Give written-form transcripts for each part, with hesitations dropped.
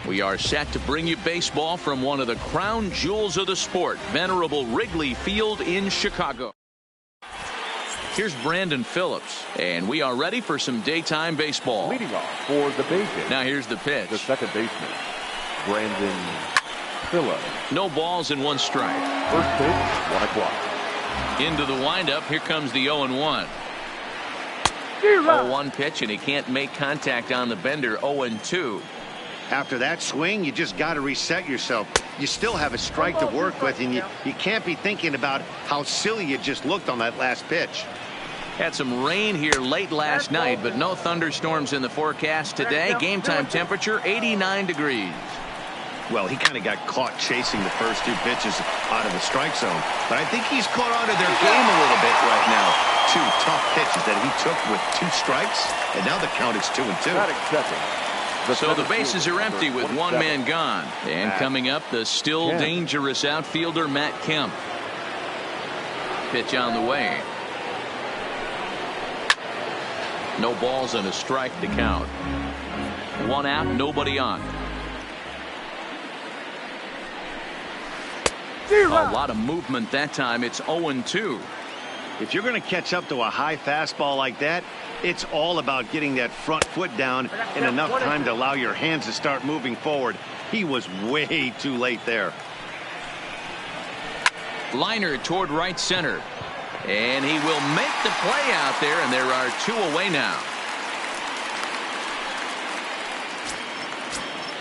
We are set to bring you baseball from one of the crown jewels of the sport, venerable Wrigley Field in Chicago. Here's Brandon Phillips, and we are ready for some daytime baseball. Leading off for the bases. Now here's the pitch. The second baseman, Brandon Phillips. No balls and 1 strike. First pitch, 1 o'clock. Into the windup. Here comes the 0-1. 0-1 pitch, and he can't make contact on the bender. 0-2. After that swing, you just got to reset yourself. You still have a strike to work with, and you can't be thinking about how silly you just looked on that last pitch. Had some rain here late last night, but no thunderstorms in the forecast today. Game time temperature 89 degrees. Well, he kind of got caught chasing the first 2 pitches out of the strike zone, but I think he's caught on to their game a little bit right now. 2 tough pitches that he took with 2 strikes, and now the count is 2-2. So the bases are empty with 1 man gone. And coming up, the still dangerous outfielder Matt Kemp. Pitch on the way. No balls and a strike to count. 1 out, nobody on. A lot of movement that time. It's 0-2. If you're going to catch up to a high fastball like that, it's all about getting that front foot down in enough time to allow your hands to start moving forward. He was way too late there. Liner toward right center. And he will make the play out there, and there are 2 away now.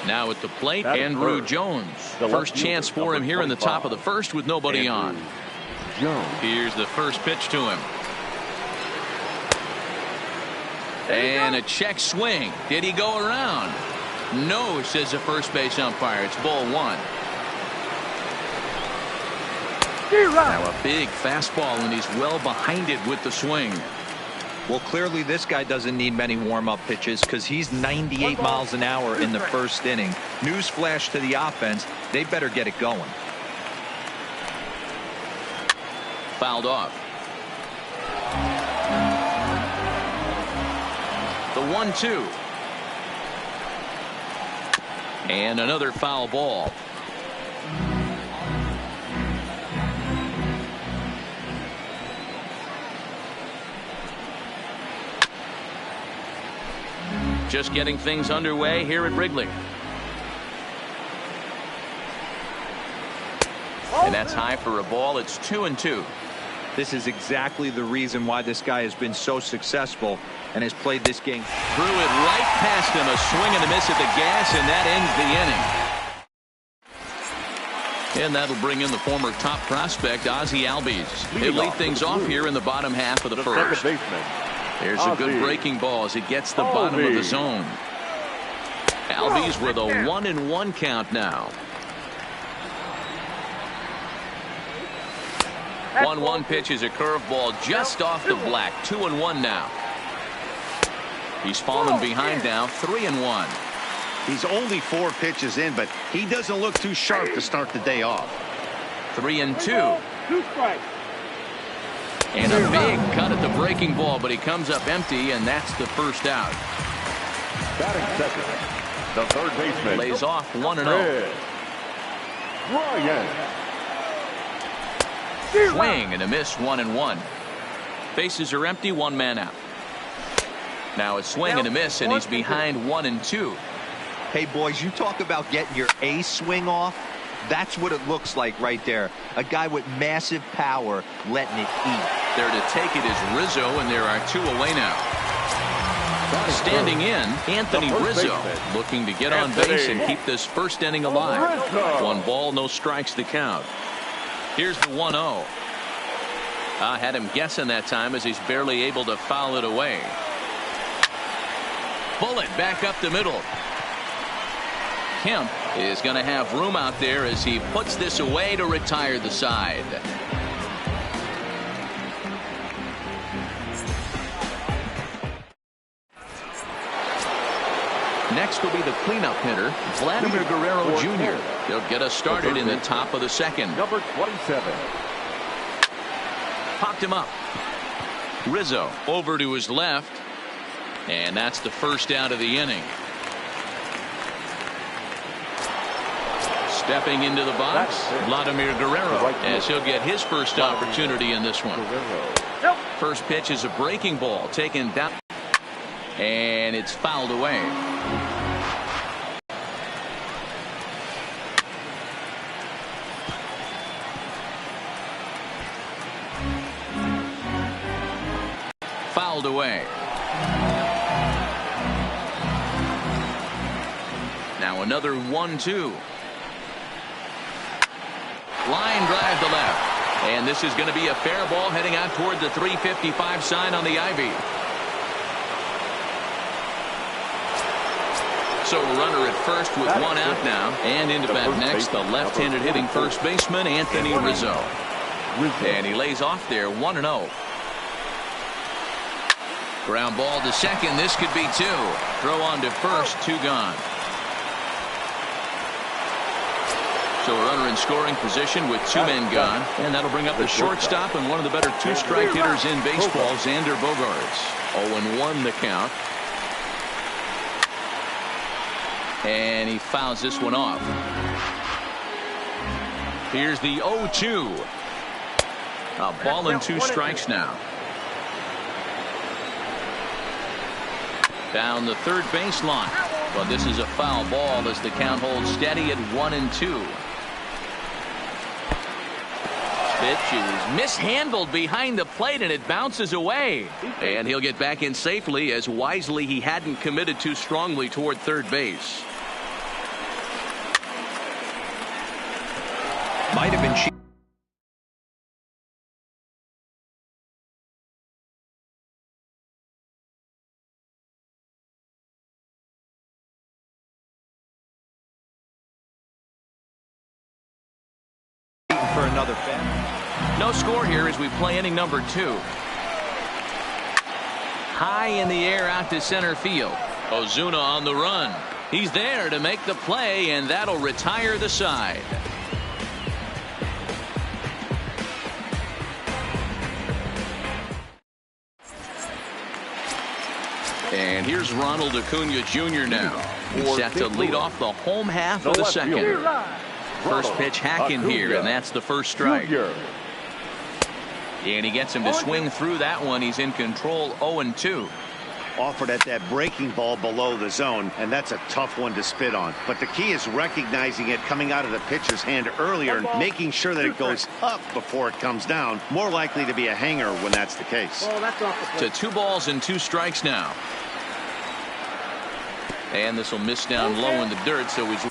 Now at the plate, Andrew Jones. First chance for him here in the top of the first with nobody on. Here's the first pitch to him. And a check swing. Did he go around? No, says the first base umpire. It's ball 1. Now a big fastball, and he's well behind it with the swing. Well, clearly this guy doesn't need many warm-up pitches because he's 98 miles an hour in the first inning. Newsflash to the offense, they better get it going. Fouled off. The 1-2. And another foul ball. Just getting things underway here at Wrigley. And that's high for a ball. It's 2-2. This is exactly the reason why this guy has been so successful and has played this game. Threw it right past him. A swing and a miss at the gas, and that ends the inning. And that'll bring in the former top prospect, Ozzie Albies. They lead things off here in the bottom half of the first. There's a good breaking ball as it gets the bottom of the zone. Albies with a 1-1 count now. 1-1 pitch is a curveball just off the black. 2-1 now. He's fallen behind now. 3-1. He's only 4 pitches in, but he doesn't look too sharp to start the day off. 3-2. 2 strikes. And a big cut at the breaking ball, but he comes up empty, and that's the first out. Batting second, the third baseman. Lays off 1-0. Swing and a miss. 1-1. Bases are empty. 1 man out. Now a swing and a miss, and he's behind 1-2. Hey boys, you talk about getting your A swing off. That's what it looks like right there. A guy with massive power letting it eat. There to take it is Rizzo, and there are 2 away now. Standing in, Anthony Rizzo, looking to get on base and keep this first inning alive. 1 ball, no strikes to count. Here's the 1-0. I had him guessing that time as he's barely able to foul it away. Bullet back up the middle. Kemp is going to have room out there as he puts this away to retire the side. Next will be the cleanup hitter, Vladimir Guerrero Jr. He'll get us started in the top of the second. Number 27. Popped him up. Rizzo over to his left. And that's the first out of the inning. Stepping into the box, Vladimir Guerrero, as he'll get his first opportunity in this one. First pitch is a breaking ball taken down, and it's fouled away. Fouled away. Now another 1-2. Line drive to left. And this is going to be a fair ball heading out toward the 355 sign on the ivy. So a runner at first with one out now. And into bat next, the left-handed hitting first baseman, Anthony Rizzo. And he lays off there 1-0. Ground ball to second. This could be two. Throw on to first. Two gone. So a runner in scoring position with two men gone. And that'll bring up the shortstop and one of the better two-strike hitters in baseball, Xander Bogaerts. 0-1 the count. And he fouls this one off. Here's the 0-2. A ball and two strikes now. Down the third baseline. But this is a foul ball as the count holds steady at 1-2. Pitch is mishandled behind the plate and it bounces away. And he'll get back in safely as wisely he hadn't committed too strongly toward third base. Might have been cheap. For another bat. No score here as we play inning number 2. High in the air out to center field. Ozuna on the run. He's there to make the play, and that'll retire the side. And here's Ronald Acuna Jr. now. He's set to lead off the home half of the second. First pitch hacking here, and that's the first strike. And he gets him to swing through that one. He's in control, 0-2. Offered at that breaking ball below the zone, and that's a tough one to spit on. But the key is recognizing it coming out of the pitcher's hand earlier and making sure that it goes up before it comes down. More likely to be a hanger when that's the case. To 2 balls and 2 strikes now. And this will miss down low in the dirt, so he's...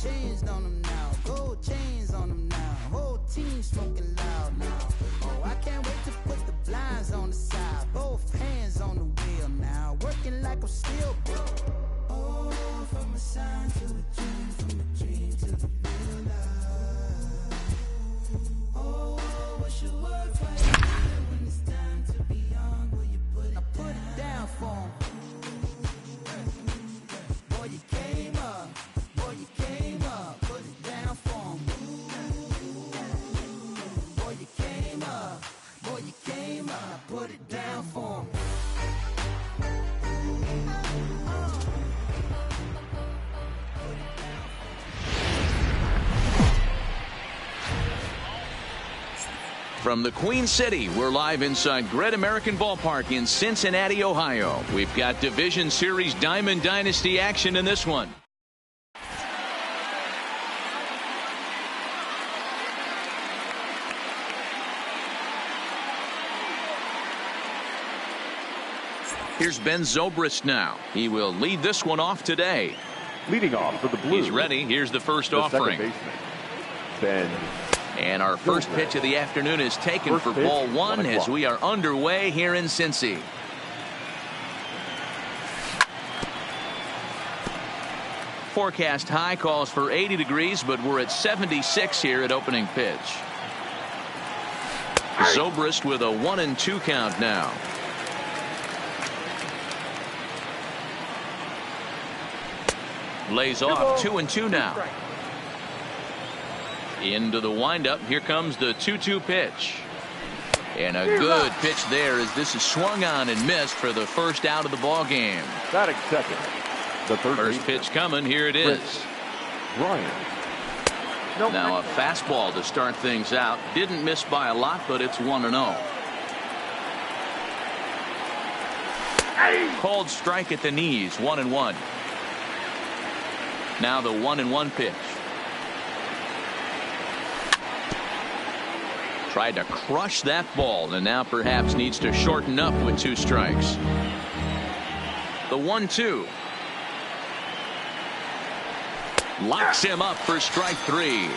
Changed on them now. Gold chain. From the Queen City, we're live inside Great American Ballpark in Cincinnati, Ohio. We've got Division Series Diamond Dynasty action in this one. Here's Ben Zobrist now. He will lead this one off today. Leading off for the Blues. He's ready. Here's the first the offering. Second baseman, Ben. And our first pitch of the afternoon is taken for ball one as we are underway here in Cincy. Forecast high calls for 80 degrees, but we're at 76 here at opening pitch. Zobrist with a 1-2 count now. Lays off 2-2 now. Into the windup. Here comes the 2-2 pitch. And a good pitch there as this is swung on and missed for the first out of the ball game. Batting second. The First pitch coming. Here it is. Ryan. Now a fastball to start things out. Didn't miss by a lot, but it's 1-0. Called strike at the knees. 1-1. Now the 1-1 pitch. Tried to crush that ball and now perhaps needs to shorten up with 2 strikes. The 1-2. Locks him up for strike 3.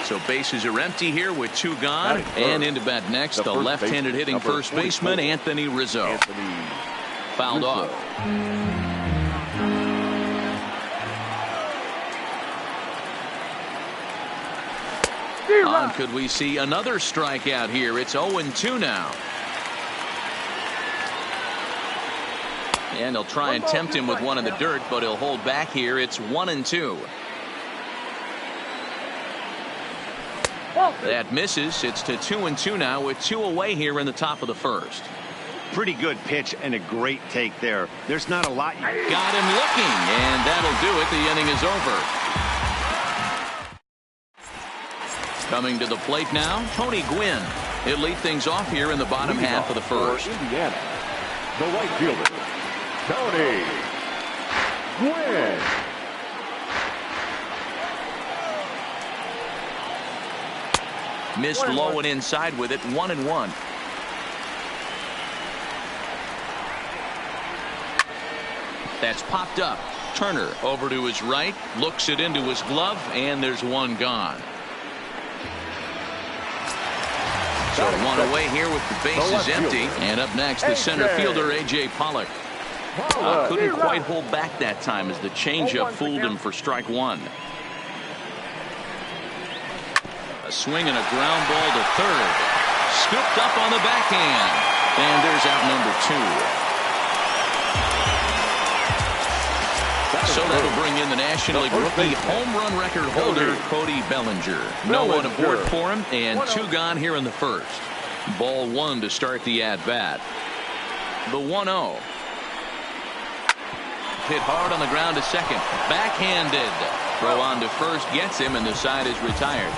So bases are empty here with 2 gone. And into bat next, the left-handed hitting first baseman, Anthony Rizzo. Fouled off. Could we see another strikeout here? It's 0-2 now. And he'll try and tempt him with one in the dirt, but he'll hold back here. It's 1-2. That misses. It's to 2-2 now with 2 away here in the top of the first. Pretty good pitch and a great take there. There's not a lot. Got him looking, and that'll do it. The inning is over. Coming to the plate now, Tony Gwynn. He'll lead things off here in the bottom half of the first. Indiana, the right fielder, Tony Gwynn. Missed low and inside with it. 1-1. That's popped up. Turner over to his right, looks it into his glove, and there's one gone. So 1 away here with the bases empty. And up next, the center fielder, A.J. Pollock. Couldn't quite hold back that time as the changeup fooled him for strike 1. A swing and a ground ball to third. Scooped up on the backhand. And there's out number 2. So that'll bring in the National League rookie home run record holder, Cody Bellinger. No one aboard for him, and 2 gone here in the first. Ball 1 to start the at-bat. The 1-0. Hit hard on the ground to second. Backhanded. Throw on to first gets him, and the side is retired.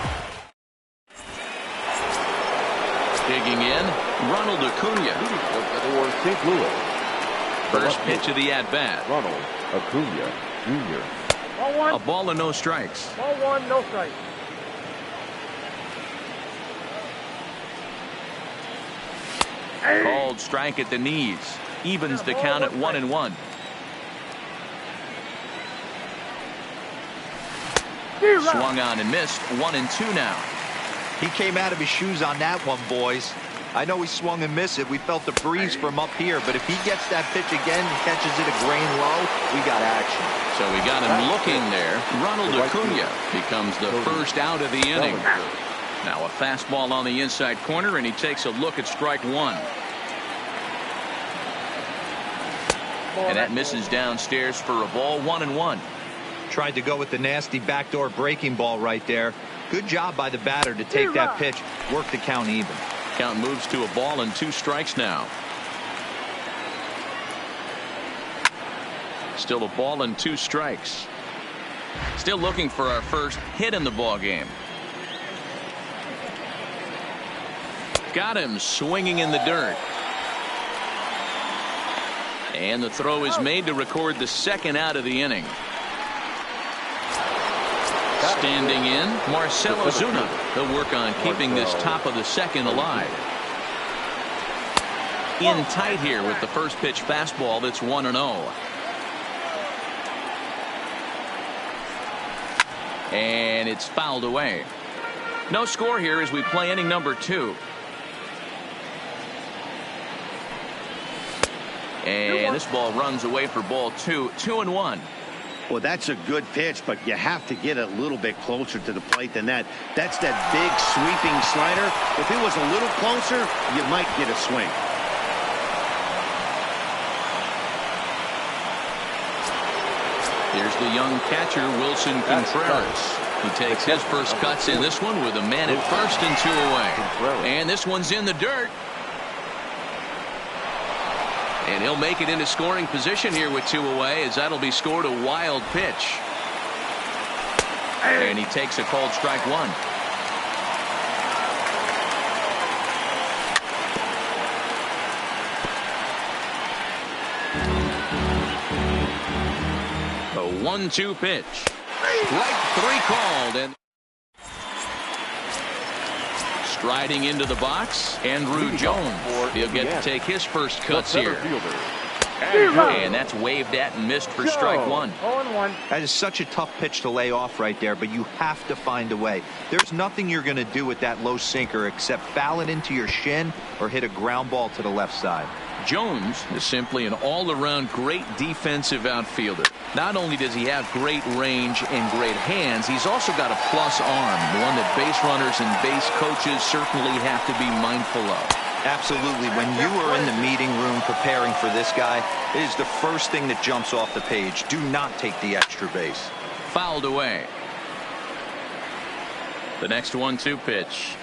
Digging in, Ronald Acuna. For St. Louis. First pitch of the at-bat. Ronald Acuna Jr. A ball and no strikes. Ball 1, no strikes. Called strike at the knees. Evens the count at 1-1. Swung on and missed. 1-2 now. He came out of his shoes on that one, boys. I know he swung and missed it. We felt the breeze from up here, but if he gets that pitch again and catches it a grain low, we got action. So we got him looking there. Ronald Acuna becomes the first out of the inning. Now a fastball on the inside corner, and he takes a look at strike 1. And that misses downstairs for a ball. 1-1. Tried to go with the nasty backdoor breaking ball right there. Good job by the batter to take that pitch, work the count even. Count moves to a ball and 2 strikes now. Still a ball and 2 strikes. Still looking for our first hit in the ball game. Got him swinging in the dirt. And the throw is made to record the second out of the inning. Standing in, Marcell Ozuna. He'll work on keeping this top of the second alive. In tight here with the first pitch fastball that's 1-0. And it's fouled away. No score here as we play inning number 2. And this ball runs away for ball 2. 2-1. Well, that's a good pitch, but you have to get a little bit closer to the plate than that. That's that big sweeping slider. If it was a little closer, you might get a swing. Here's the young catcher, Wilson Contreras. He takes his first cuts in this one with a man at first and 2 away. And this one's in the dirt. And he'll make it into scoring position here with 2 away, as that'll be scored a wild pitch. And he takes a called strike 1. A 1-2 pitch. Strike 3 called. And striding into the box, Andrew Jones. He'll get to take his first cuts here. And that's waved at and missed for strike 1. That is such a tough pitch to lay off right there, but you have to find a way. There's nothing you're going to do with that low sinker except foul it into your shin or hit a ground ball to the left side. Jones is simply an all-around great defensive outfielder. Not only does he have great range and great hands, he's also got a plus arm, one that base runners and base coaches certainly have to be mindful of. Absolutely. When you are in the meeting room preparing for this guy, it is the first thing that jumps off the page. Do not take the extra base. Fouled away. The next 1-2 pitch.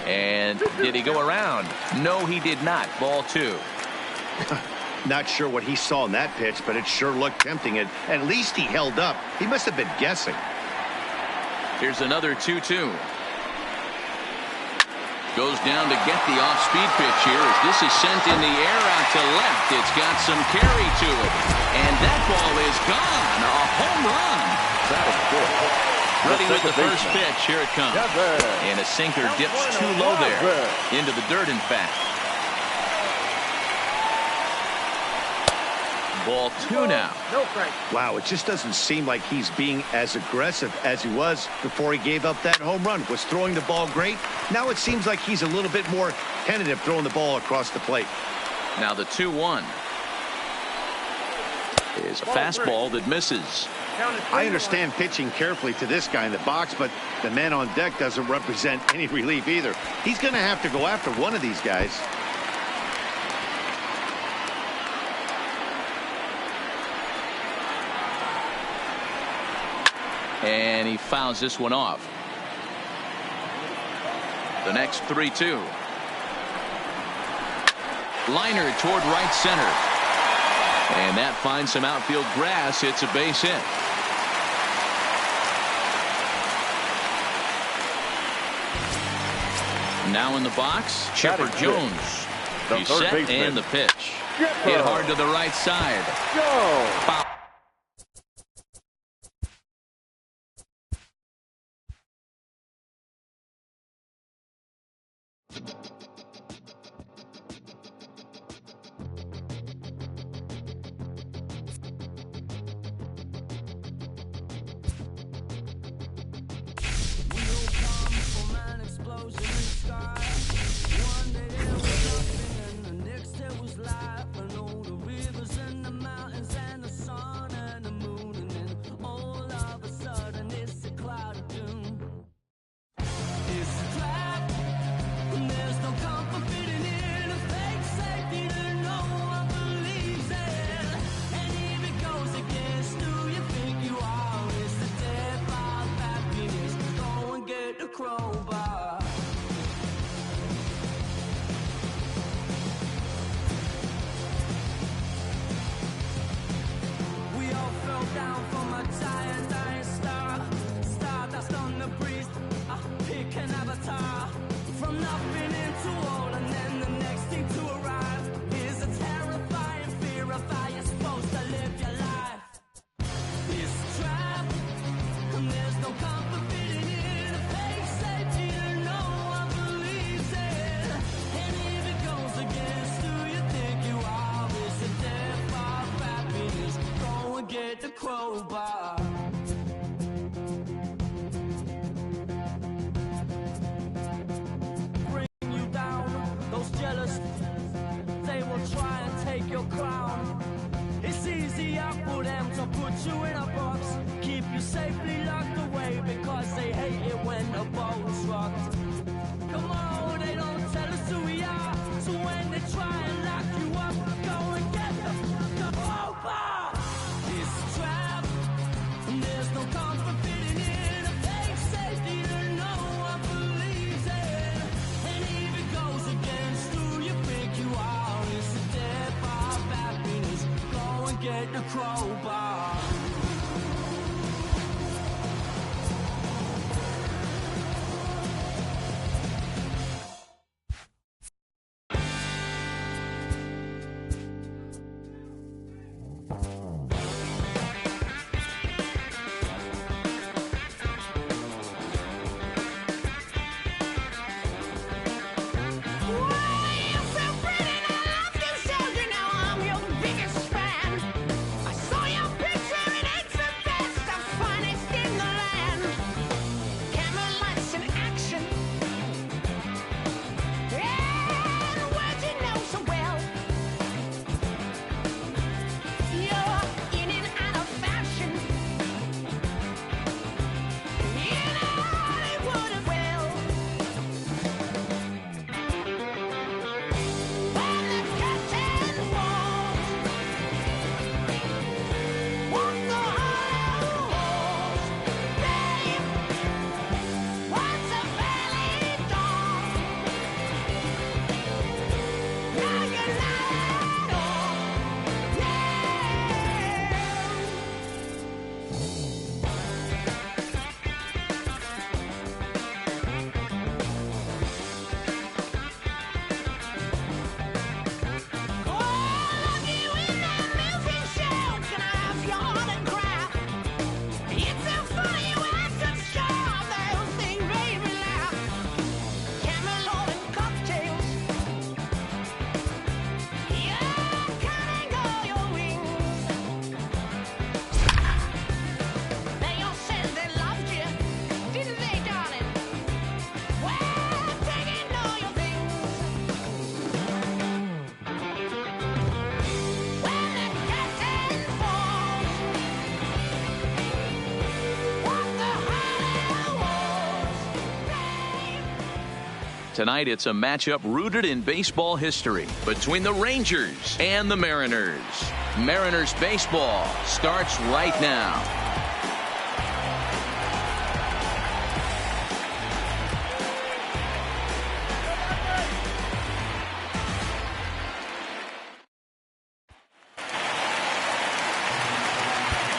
And did he go around? No, he did not. Ball 2. Not sure what he saw in that pitch, but it sure looked tempting. At least he held up. He must have been guessing. Here's another 2-2. Goes down to get the off-speed pitch here as this is sent in the air out to left. It's got some carry to it. And that ball is gone. A home run. That is good. Ready with the first pitch. Here it comes. And a sinker dips too low there. Into the dirt, in fact. Ball 2 now. Wow, it just doesn't seem like he's being as aggressive as he was before he gave up that home run. Was throwing the ball great. Now it seems like he's a little bit more tentative throwing the ball across the plate. Now the 2-1 is a fastball that misses. I understand pitching carefully to this guy in the box, but the man on deck doesn't represent any relief either. He's going to have to go after one of these guys. And he fouls this one off. The next 3-2. Liner toward right center. And that finds some outfield grass. It's a base hit. Now in the box, Chipper Jones. He's set and the pitch. Hit hard to the right side. Foul. Next there was life, and all the rivers and the mountains and the sun. crowbar. Bring you down, those jealous, they will try and take your crown. It's easier for them to put you in a box, keep you safely locked away, because they hate it when the ball's rocked. Come on, they don't tell us who we are, so when they try and lock you up, go and get the crowbar. It's a trap, and there's no comfort fitting in a fake safety that no one believes in. And if it goes against who you think you are, it's a death of happiness. Go and get the crowbar. Tonight, it's a matchup rooted in baseball history between the Rangers and the Mariners. Mariners baseball starts right now.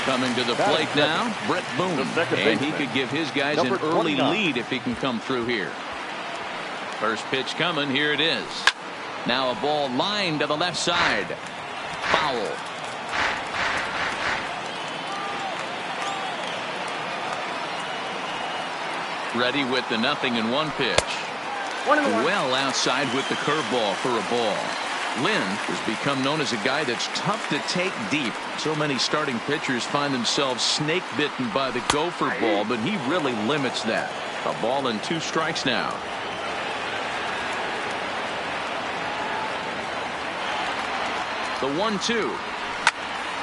Coming to the plate now, Brett Boone. And he could give his guys an early lead if he can come through here. First pitch coming. Here it is. Now a ball lined to the left side. Foul. Ready with the 0-1 pitch. Well outside with the curveball for a ball. Lynn has become known as a guy that's tough to take deep. So many starting pitchers find themselves snake bitten by the gopher ball, but he really limits that. A ball and 2 strikes now. The 1-2.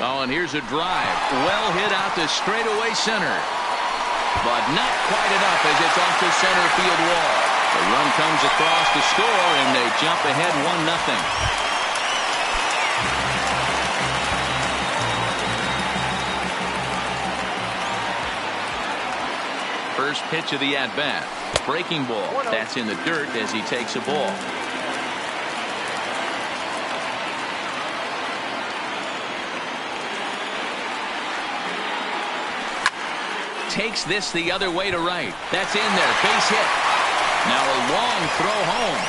Oh, and here's a drive. Well hit out to straightaway center. But not quite enough as it's off the center field wall. The run comes across to score, and they jump ahead 1-0. First pitch of the at-bat. Breaking ball. That's in the dirt as he takes a ball. Takes this the other way to right. That's in there. Base hit. Now a long throw home.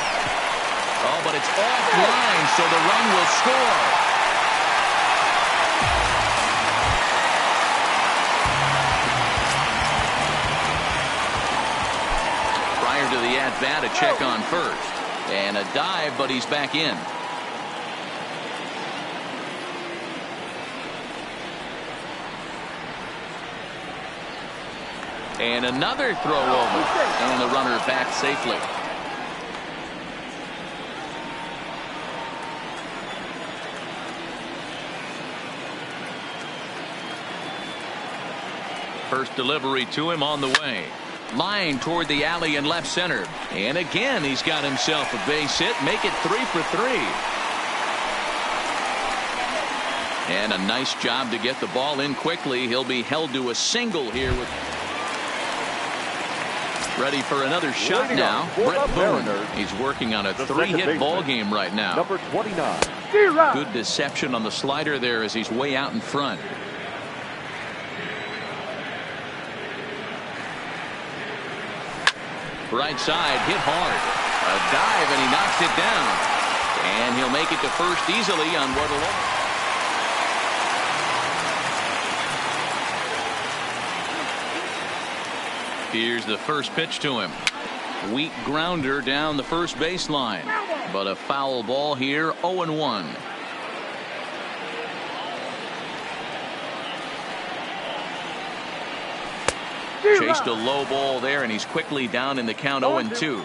Oh, but it's offline, so the run will score. Prior to the at-bat, a check on first. And a dive, but he's back in. And another throw over. And the runner back safely. First delivery to him on the way. Line toward the alley in left center. And again, he's got himself a base hit. Make it 3 for 3. And a nice job to get the ball in quickly. He'll be held to a single here. Ready for another shot now. Brett Boone. He's working on a 3-hit ball game right now. Number 29. Good deception on the slider there as he's way out in front. Right side, hit hard. A dive, and he knocks it down. And he'll make it to first easily on what'll. Here's the first pitch to him. Weak grounder down the first baseline. But a foul ball here, 0-1. Chased a low ball there, and he's quickly down in the count 0-2.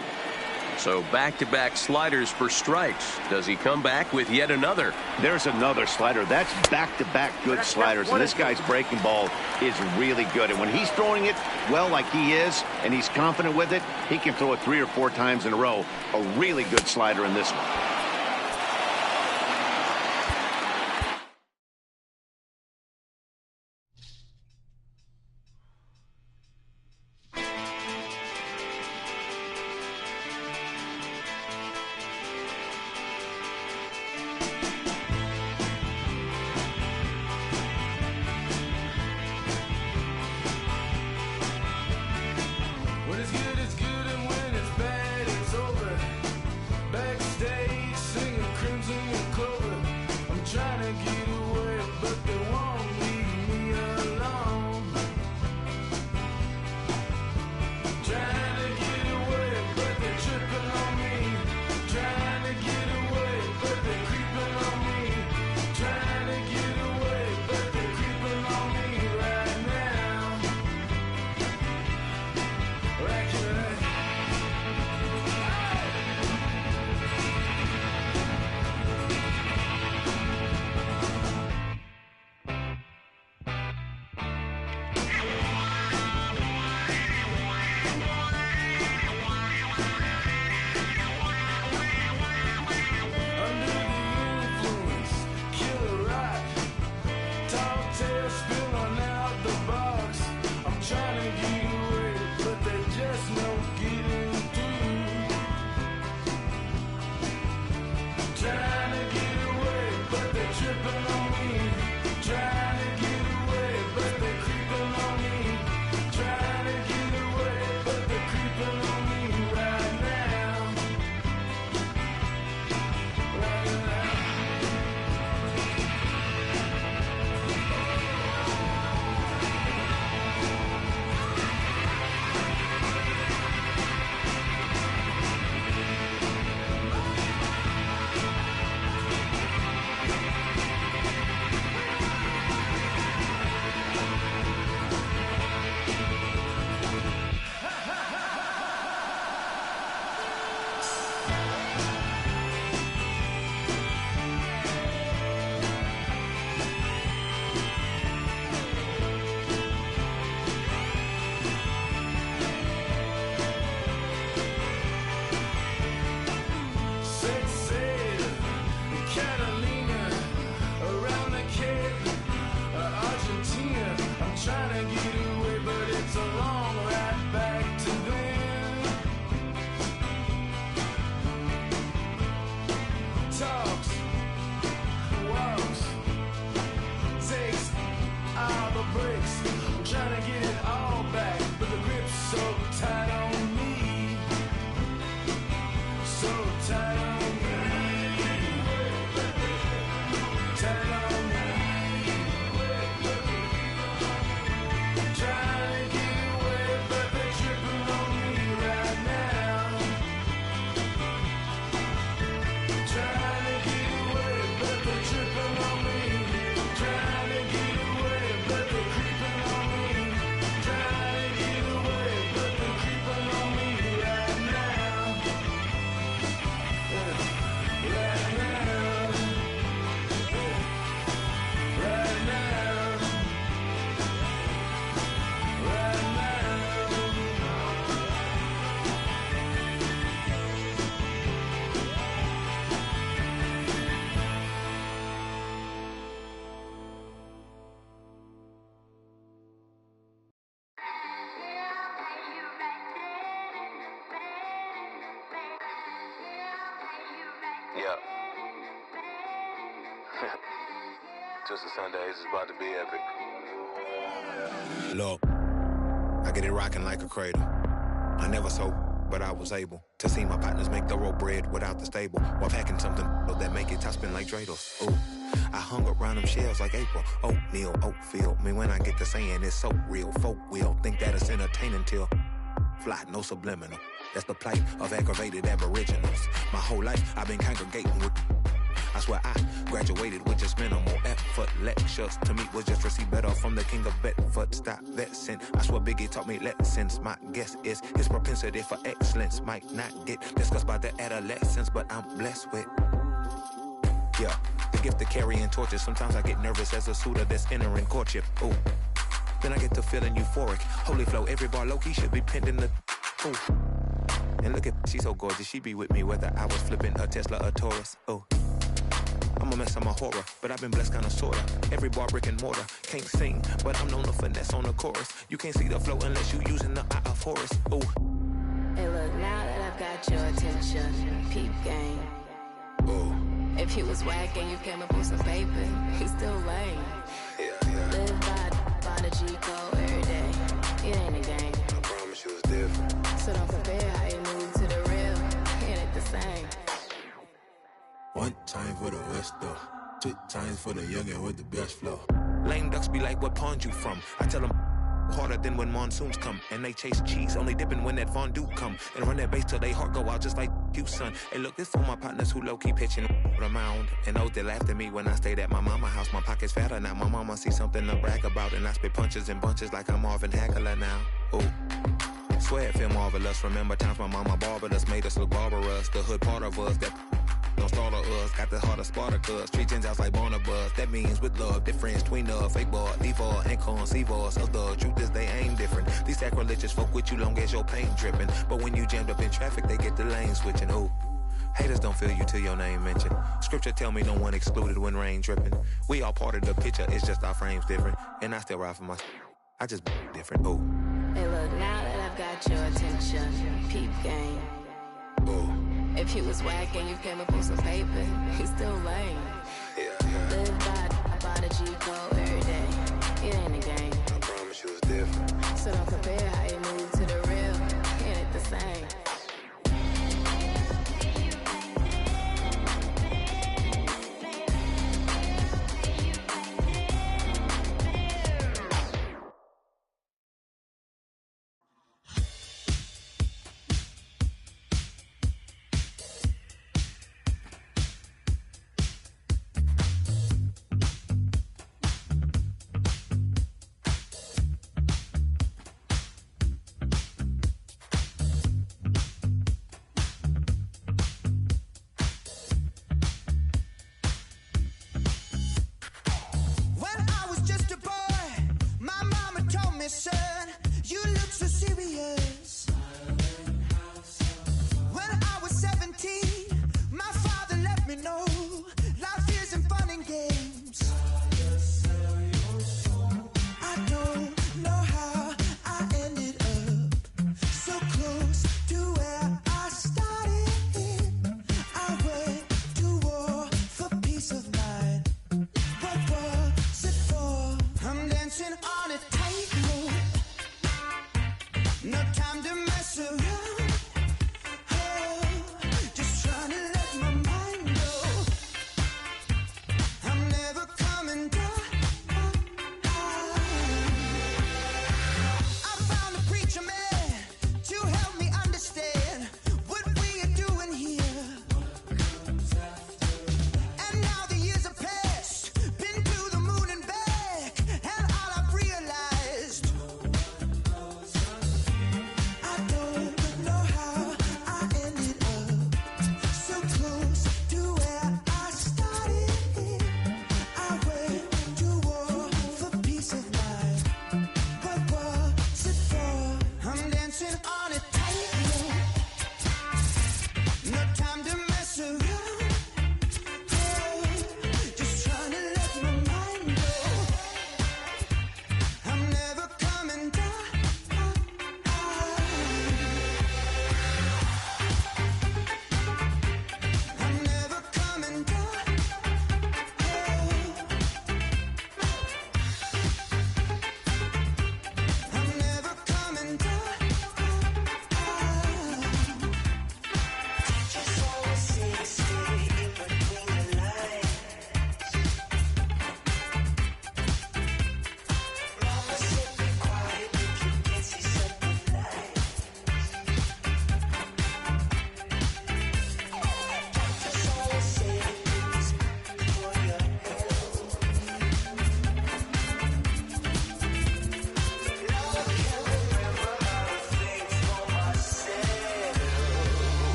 So back-to-back sliders for strikes. Does he come back with yet another? There's another slider. That's back-to-back good sliders, and this guy's breaking ball is really good. And when he's throwing it well like he is, and he's confident with it, he can throw it 3 or 4 times in a row. A really good slider in this one. just a Sunday. It's about to be epic. Look, I get it rocking like a cradle. I never sold, but I was able to see my partners make thorough bread without the stable, while packing something that make it top spin like dreidels. Ooh, I hung around them shells like April. Oatmeal, Oatfield. Me when I get to saying it's so real. Folk will think that it's entertaining till fly, no subliminal. That's the plight of aggravated aboriginals. My whole life I've been congregating with. I swear I graduated with just minimal effort. Lectures to me was just receive better from the king of Bedford. Stop vexing. I swear Biggie taught me lessons. My guess is his propensity for excellence might not get discussed by the adolescents, but I'm blessed with, yeah, the gift of carrying torches. Sometimes I get nervous as a suitor that's entering courtship. Ooh, then I get to feeling euphoric. Holy flow, every bar low-key should be pinned in the, ooh. And look at, she's so gorgeous. She be with me whether I was flipping a Tesla or Taurus. Ooh, I'm a mess, I'm a horror, but I've been blessed kinda sorta. Every bar brick and mortar, can't sing, but I'm known to finesse on the chorus. You can't see the flow unless you using the eye of Horus. Ooh. Hey look, now that I've got your attention, peep game. Ooh. If he was whack and you came up with some paper, he's still lame. Yeah. Live by the G code every day. It ain't a game. I promise you it's different. So don't compare how you move to the real. It ain't the same. One time for the West though, 2 times for the youngin' with the best flow. Lame ducks be like, what pond you from? I tell them harder than when monsoons come, and they chase cheese, only dipping when that fondue come, and run that bass till they heart go out just like you, son. Hey look, this for my partners who low-key pitching the mound, and those that laughed at me when I stayed at my mama house. My pocket's fatter now, my mama see something to brag about, and I spit punches and bunches like I'm Marvin Hagler now. Ooh, swear it feel marvelous. Remember times my mama barbered us, made us look barbarous. The hood part of us that don't startle us, got the heart of Spartacus. Street Gentiles like Barnabas. That means with love, difference between fake boy, default, and conceivers. So the truth is they ain't different. These sacrilegious folk with you long as your paint dripping. But when you jammed up in traffic, they get the lane switching. Ooh, haters don't feel you till your name mentioned. Scripture tell me no one excluded when rain dripping. We all part of the picture, it's just our frames different. And I still ride for my, I just different. Ooh. Hey look, now that I've got your attention, peep game. Ooh. If he was whack and you came up with some paper, he's still lame. Yeah. Live by the G code every day. It ain't a game. I promise you it's different. So don't compare how you move to the real. It ain't the same. Realize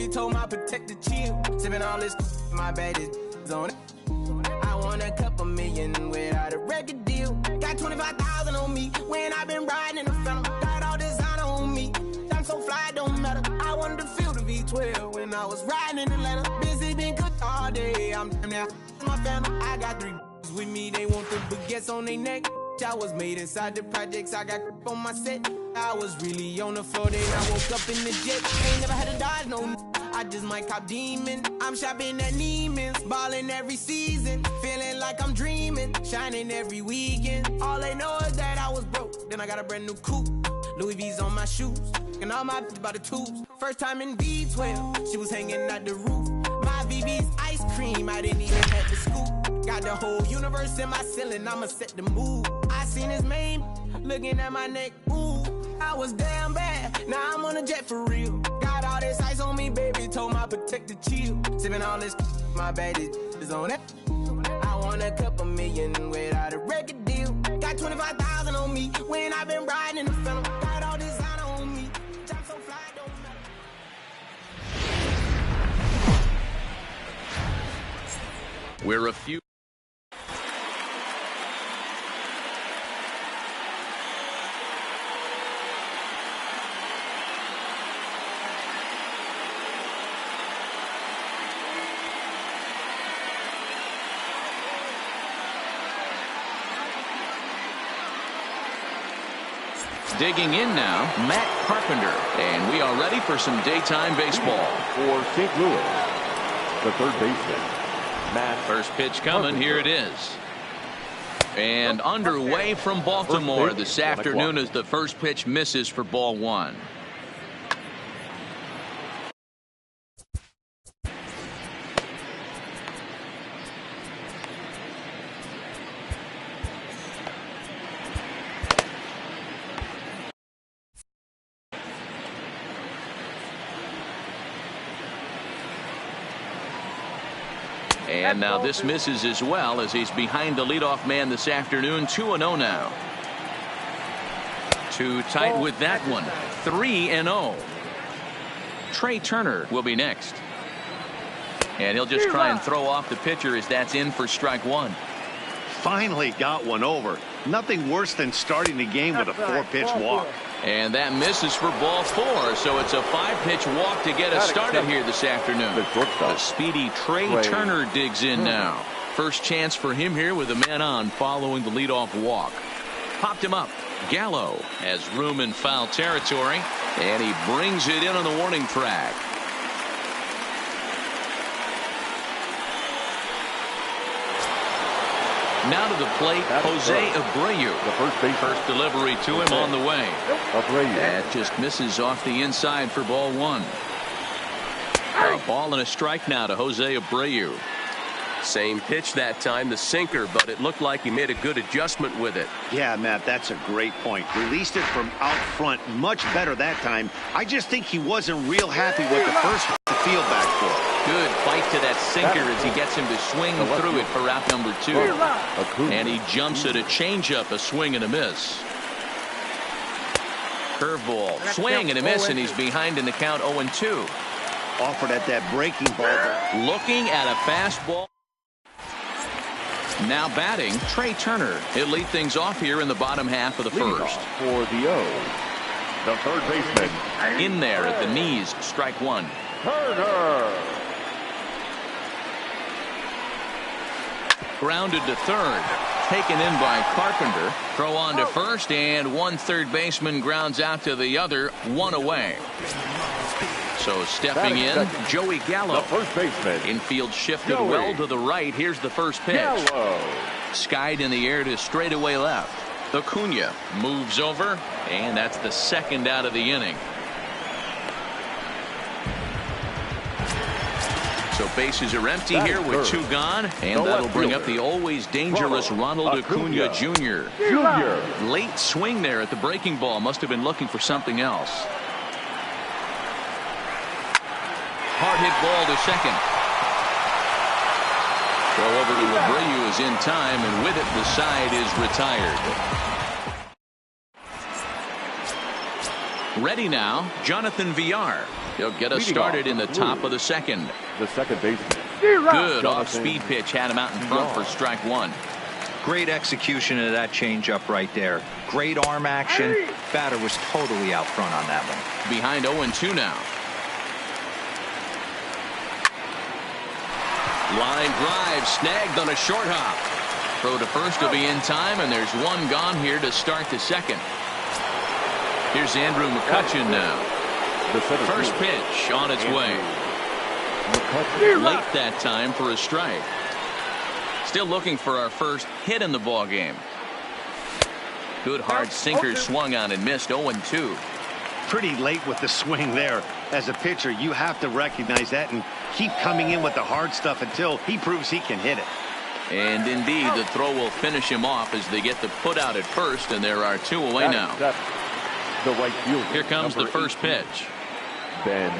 baby told my protector chill. Sipping all this, my bad is on it. I want a couple million without a record deal. Got 25,000 on me when I've been riding in the Phantom. Got all designer on me. I'm so fly, don't matter. I wanted to feel the V12 when I was riding in the ladder. Busy been cooked all day. I'm damn near my family. I got 3 with me. They want the baguettes on their neck. I was made inside the projects. I got on my set. I was really on the floor. Then I woke up in the jet. Ain't never had to dodge no. I just might cop demon. I'm shopping at Neiman's, balling every season, feeling like I'm dreaming, shining every weekend. All they know is that I was broke. Then I got a brand new coupe, Louis V's on my shoes, and all my by the tubes. First time in V12, she was hanging out the roof. My VV's ice cream, I didn't even have to scoop. Got the whole universe in my ceiling, I'ma set the mood. I seen his main, looking at my neck, ooh. I was damn bad, now I'm on a jet for real. Got all this ice on me, baby, told my protector chill. Sipping all this, my bad is on it. I want a couple million without a record deal. Got 25,000 on me when I've been riding in the Phantom. Got all designer on me, I'm so fly, don't matter. We're a few. Digging in now, Matt Carpenter. And we are ready for some daytime baseball. For St. Louis, the third baseman, Matt. First pitch coming, here it is. And underway from Baltimore this afternoon as the first pitch misses for ball 1. And now this misses as well as he's behind the leadoff man this afternoon. 2-0 now. Too tight with that one. 3-0. Trey Turner will be next. And he'll just try and throw off the pitcher as that's in for strike 1. Finally got one over. Nothing worse than starting the game with a 4-pitch walk. And that misses for ball 4. So it's a 5-pitch walk to get us started here this afternoon. The speedy Trey Turner digs in now. First chance for him here with a man on following the leadoff walk. Popped him up. Gallo has room in foul territory. And he brings it in on the warning track. Now to the plate, Jose Abreu. The first delivery to him on the way. That just misses off the inside for ball 1. A ball and a strike now to Jose Abreu. Same pitch that time, the sinker, but it looked like he made a good adjustment with it. Yeah, Matt, that's a great point. Released it from out front much better that time. I just think he wasn't real happy with the first field back for. Good fight to that sinker as he gets him to swing through it for out number 2. And he jumps at a changeup, a swing and a miss. Curveball, swing and a miss, and he's behind in the count 0-2. Offered at that breaking ball. Looking at a fastball. Now batting, Trey Turner. He'll lead things off here in the bottom half of the first. For the O's, the third baseman. In there at the knees, strike 1. Turner. Grounded to third. Taken in by Carpenter. Throw on to first, and one third baseman grounds out to the other. 1 away. So stepping in, Joey Gallo. The first baseman. Infield shifted well to the right. Here's the first pitch. Gallo. Skied in the air to straightaway left. Acuna moves over, and that's the second out of the inning. So bases are empty here with 2 gone, and that'll bring up the always dangerous Ronald Acuna Jr. Late swing there at the breaking ball. Must have been looking for something else. Hard hit ball to second. Throw over to Abreu is in time, and with it the side is retired. Ready now, Jonathan Villar. He'll get us started in the top of the second. The second baseman. Good off-speed pitch had him out in front for strike one. Great execution of that changeup right there. Great arm action. Batter was totally out front on that one. Behind 0-2 now. Line drive snagged on a short hop. Throw to first will be in time, and there's one gone here to start the second. Here's Andrew McCutchen now. First pitch on its way. Late that time for a strike. Still looking for our first hit in the ball game. Good hard sinker swung on and missed. 0-2. Pretty late with the swing there. As a pitcher, you have to recognize that and keep coming in with the hard stuff until he proves he can hit it. And indeed, the throw will finish him off as they get the put out at first, and there are two away now. The right fielder. Here comes the first pitch. Ben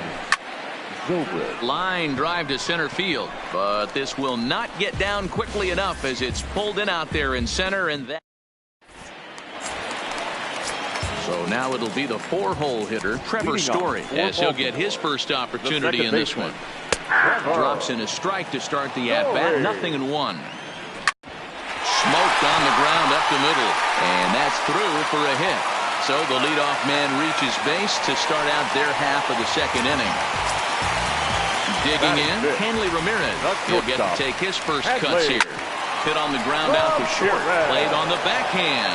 Zobrist. Line drive to center field, but this will not get down quickly enough as it's pulled in out there in center, and that. So now it'll be the four-hole hitter, Trevor Story, as he'll get his first opportunity in this one. Drops in a strike to start the at-bat, 0-1. Smoked on the ground up the middle, and that's through for a hit. So the leadoff man reaches base to start out their half of the second inning. Digging in, Hanley Ramirez. He'll get to take his first cuts here. Hit on the ground out to short. Played on the backhand.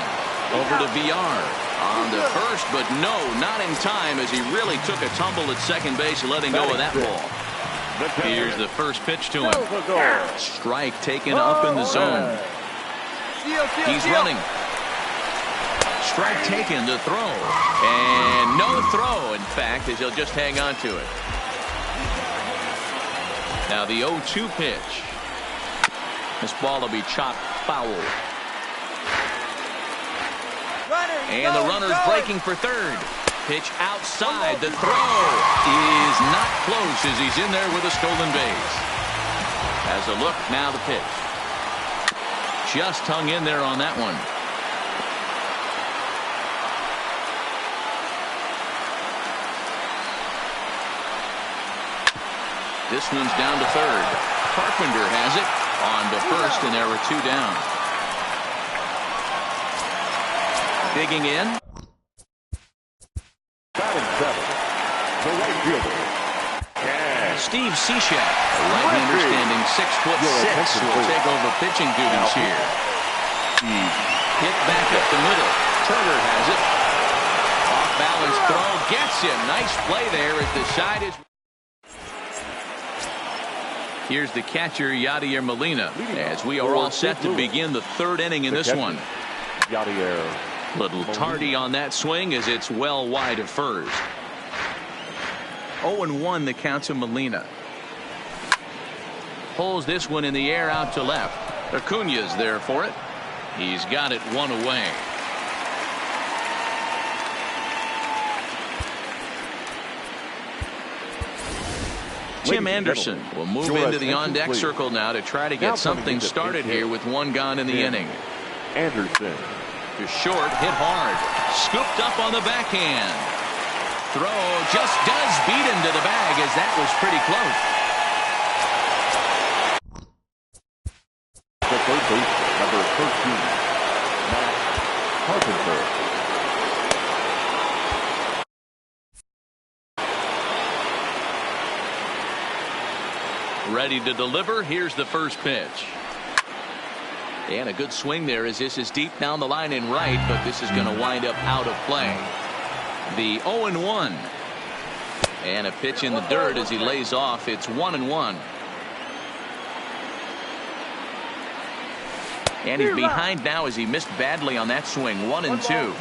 Over to VR. On the first, but no, not in time as he really took a tumble at second base, letting go of that ball. Here's the first pitch to him. Strike taken up in the zone. He's running. Strike taken to throw. And no throw, in fact, as he'll just hang on to it. Now the 0-2 pitch. This ball will be chopped foul. And the runner's breaking for third. Pitch outside. The throw is not close as he's in there with a stolen base. Has a look, now the pitch. Just hung in there on that one. This one's down to third. Carpenter has it on to first, and there were two down. Digging in. Batting seven, the right fielder. Steve Cishek, a right-hander standing 6'6", will take over pitching duties here. Hit back up the middle. Turner has it. Off-balance throw gets him. Nice play there as the side is. Here's the catcher, Yadier Molina, as we are all set to begin the third inning in this one. Little tardy on that swing as it's well wide of first. 0-1 the count to Molina. Pulls this one in the air out to left. Acuña's there for it. He's got it one away. Tim Anderson will move into the on-deck circle now to try to get something started here with one gone in the inning. Anderson. To short, hit hard. Scooped up on the backhand. Throw just does beat him to the bag as that was pretty close. The third baseman, number 13, Matt Carpenter. Ready to deliver. Here's the first pitch. And a good swing there as this is deep down the line in right, but this is going to wind up out of play. The 0-1. And a pitch in the dirt as he lays off. It's 1-1. And he's behind now as he missed badly on that swing. 1-2.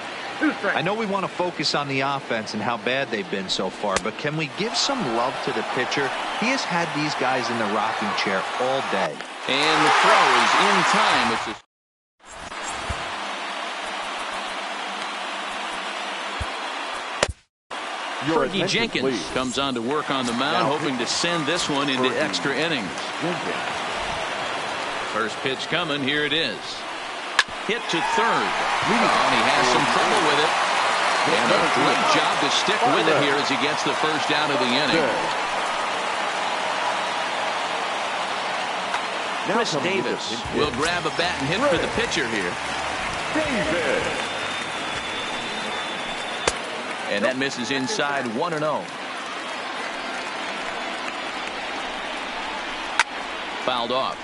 I know we want to focus on the offense and how bad they've been so far, but can we give some love to the pitcher? He has had these guys in the rocking chair all day. And the throw is in time. Fergie Jenkins comes on to work on the mound, hoping to send this one into extra innings. First pitch coming. Here it is. Hit to third. And he has some trouble with it. And a great job to stick with it here as he gets the first out of the inning. Chris Davis will grab a bat and hit for the pitcher here. And that misses inside 1-0. Fouled off.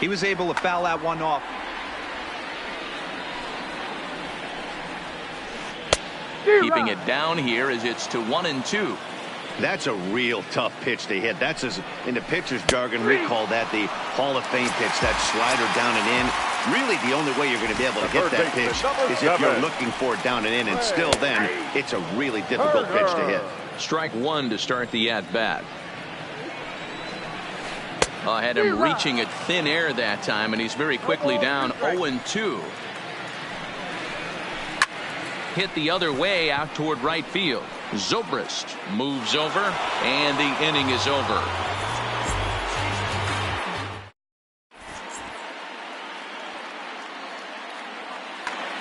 He was able to foul that one off. Keeping it down here as it's to 1-2. That's a real tough pitch to hit. That's, as in the pitcher's jargon, we call that the Hall of Fame pitch. That slider down and in. Really, the only way you're going to be able to hit that pitch is if you're looking for it down and in. And still then, it's a really difficult pitch to hit. Strike one to start the at-bat. Had him reaching at thin air that time, and he's very quickly down 0-2. Hit the other way out toward right field. Zobrist moves over, and the inning is over.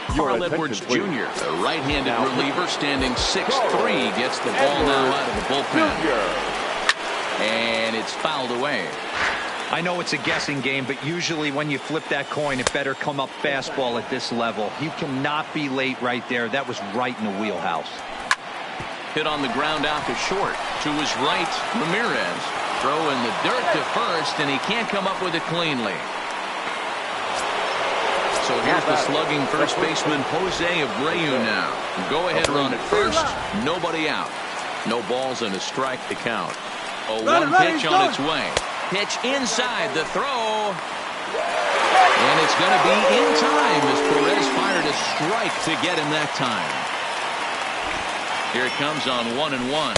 Carl Edwards Jr., a right-handed reliever, standing 6'3", gets the ball now out of the bullpen. And it's fouled away. I know it's a guessing game, but usually when you flip that coin, it better come up fastball at this level. You cannot be late right there. That was right in the wheelhouse. Hit on the ground out to short. To his right, Ramirez. Throw in the dirt to first, and he can't come up with it cleanly. So here's the slugging first baseman, Jose Abreu now. Go-ahead run at first, nobody out. No balls and a strike to count. 0-1 pitch on its way. Pitch inside the throw. And it's going to be in time as Perez fired a strike to get him that time. Here it comes on 1-1.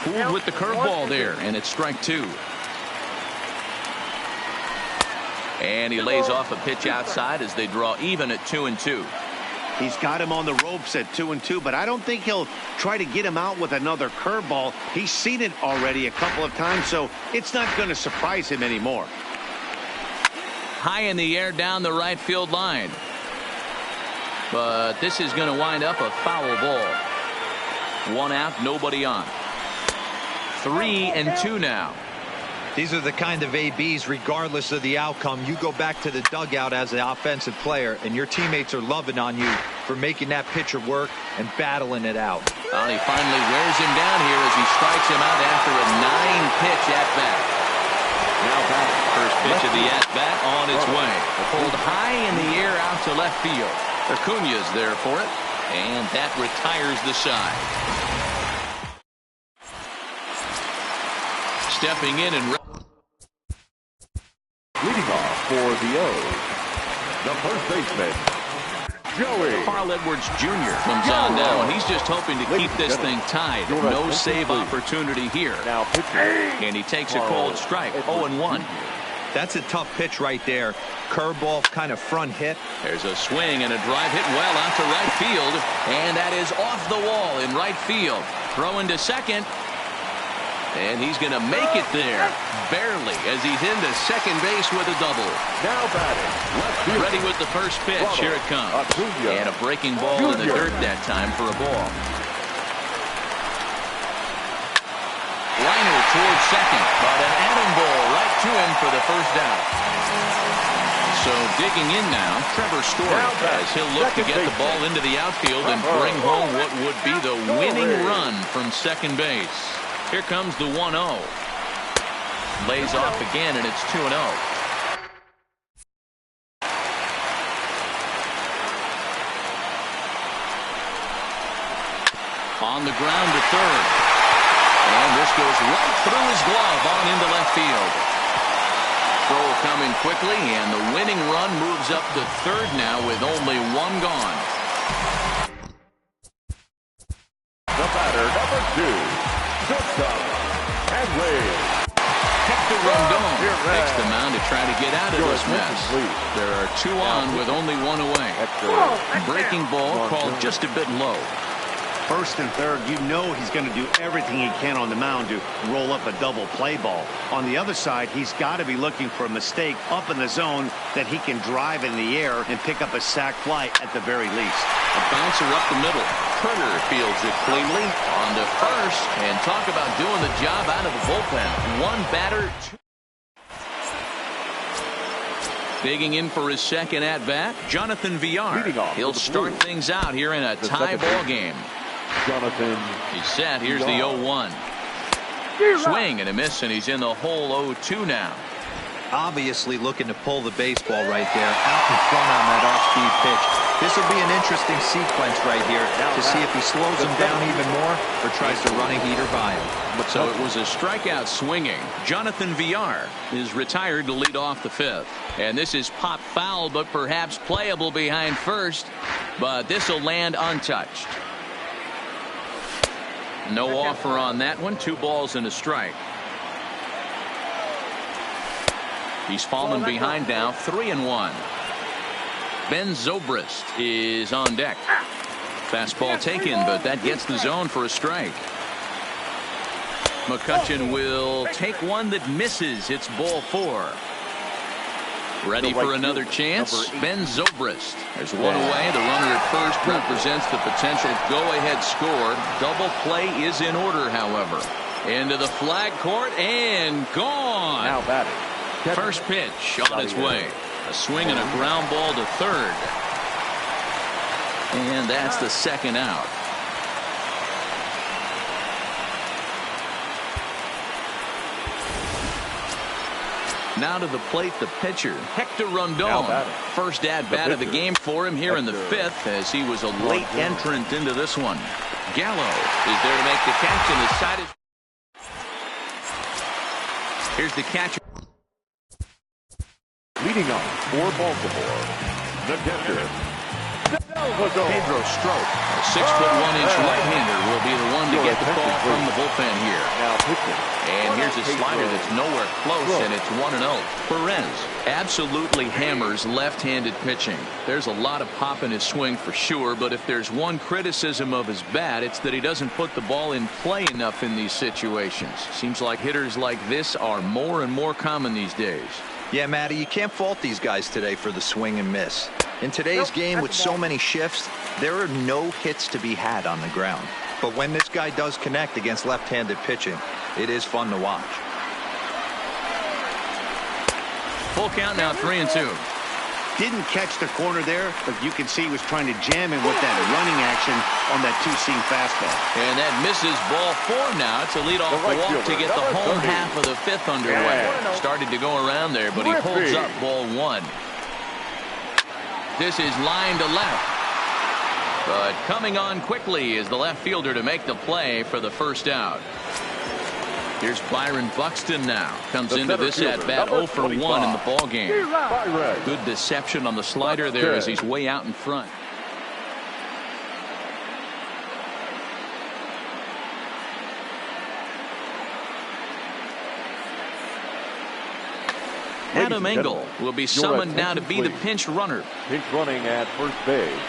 Fooled with the curveball there, and it's strike two. And he lays off a pitch outside as they draw even at 2-2. He's got him on the ropes at 2-2, but I don't think he'll try to get him out with another curveball. He's seen it already a couple of times, so it's not going to surprise him anymore. High in the air down the right field line. But this is going to wind up a foul ball. One out, nobody on. 3-2 now. These are the kind of ABs, regardless of the outcome. You go back to the dugout as an offensive player, and your teammates are loving on you for making that pitcher work and battling it out. Well, he finally wears him down here as he strikes him out after a 9-pitch at-bat. Now back. First pitch of the at-bat on its way. Pulled high in the air out to left field. Acuña's there for it, and that retires the side. Stepping in and leading off for the O's, the first baseman, Joey. Carl Edwards Jr. comes on now, and he's just hoping to keep this thing tied. No save opportunity here. And he takes a cold strike. 0-1. That's a tough pitch right there. Curveball, kind of front hit. There's a swing and a drive hit well out to right field, and that is off the wall in right field. Throw into second. And he's going to make it there, barely, as he's into second base with a double. Now batting. Ready with the first pitch. Here it comes. And a breaking ball in the dirt that time for a ball. Liner towards second, but an atom ball right to him for the first down. So digging in now, Trevor Story, as he'll look to get the ball into the outfield and bring home what would be the winning run from second base. Here comes the 1-0. Lays off again, and it's 2-0. On the ground to third. And this goes right through his glove on into left field. Throw coming quickly, and the winning run moves up to third now with only one gone. The batter, number 2. Hector Rondon takes the mound to try to get out of this mess. There are two on with only one away. Breaking ball called just a bit low. First and third, you know he's going to do everything he can on the mound to roll up a double play ball. On the other side, he's got to be looking for a mistake up in the zone that he can drive in the air and pick up a sac fly at the very least. A bouncer up the middle. Turner fields it cleanly on the first. And talk about doing the job out of the bullpen. One batter. Digging in for his second at-bat, Jonathan Villar. He'll start things out here in a tie ball game. Jonathan. He's set. Here's the 0-1. Swing and a miss, and he's in the hole 0-2 now. Obviously looking to pull the baseball right there out in front on that off-speed pitch. This will be an interesting sequence right here to see if he slows him down even more or tries to run a heater by him. So it was a strikeout swinging. Jonathan Villar is retired to lead off the fifth. And this is pop foul, but perhaps playable behind first. But this will land untouched. No offer on that one. 2 balls and a strike. He's fallen behind now, 3-1. Ben Zobrist is on deck. Fastball taken, but that gets the zone for a strike. McCutchen will take one that misses. It's ball 4. Ready for another chance. Ben Zobrist. There's one away. The runner at first represents the potential go-ahead score. Double play is in order, however. Into the flag court and gone. Now batting. First pitch on its way. A swing and a ground ball to third. And that's the second out. Now to the plate, the pitcher, Hector Rondon. First at-bat of the game for him here in the fifth, as he was a late entrant into this one. Gallo is there to make the catch, and the side is... Here's the catcher. Leading off for Baltimore, the catcher, Pedro Strop. A 6'1" right-hander will be the one to get the call from the bullpen here. And here's a slider that's nowhere close, and it's 1-0. Perez absolutely hammers left-handed pitching. There's a lot of pop in his swing for sure, but if there's one criticism of his bat, it's that he doesn't put the ball in play enough in these situations. Seems like hitters like this are more and more common these days. Yeah, Matty, you can't fault these guys today for the swing and miss. In today's game with so many shifts, there are no hits to be had on the ground. But when this guy does connect against left-handed pitching, it is fun to watch. Full count now, 3-2. Didn't catch the corner there, but you can see he was trying to jam him with that running action on that two-seam fastball. And that misses ball 4 now. It's a leadoff walk to get the home half of the fifth underway. Started to go around there, but he pulls up ball 1. This is line to left. But coming on quickly is the left fielder to make the play for the first out. Here's Byron Buxton now. Comes into this at-bat 0 for 1 in the ball game. Good deception on the slider there as he's way out in front. Adam Engel will be summoned now to be the pinch runner. Pinch running at first base,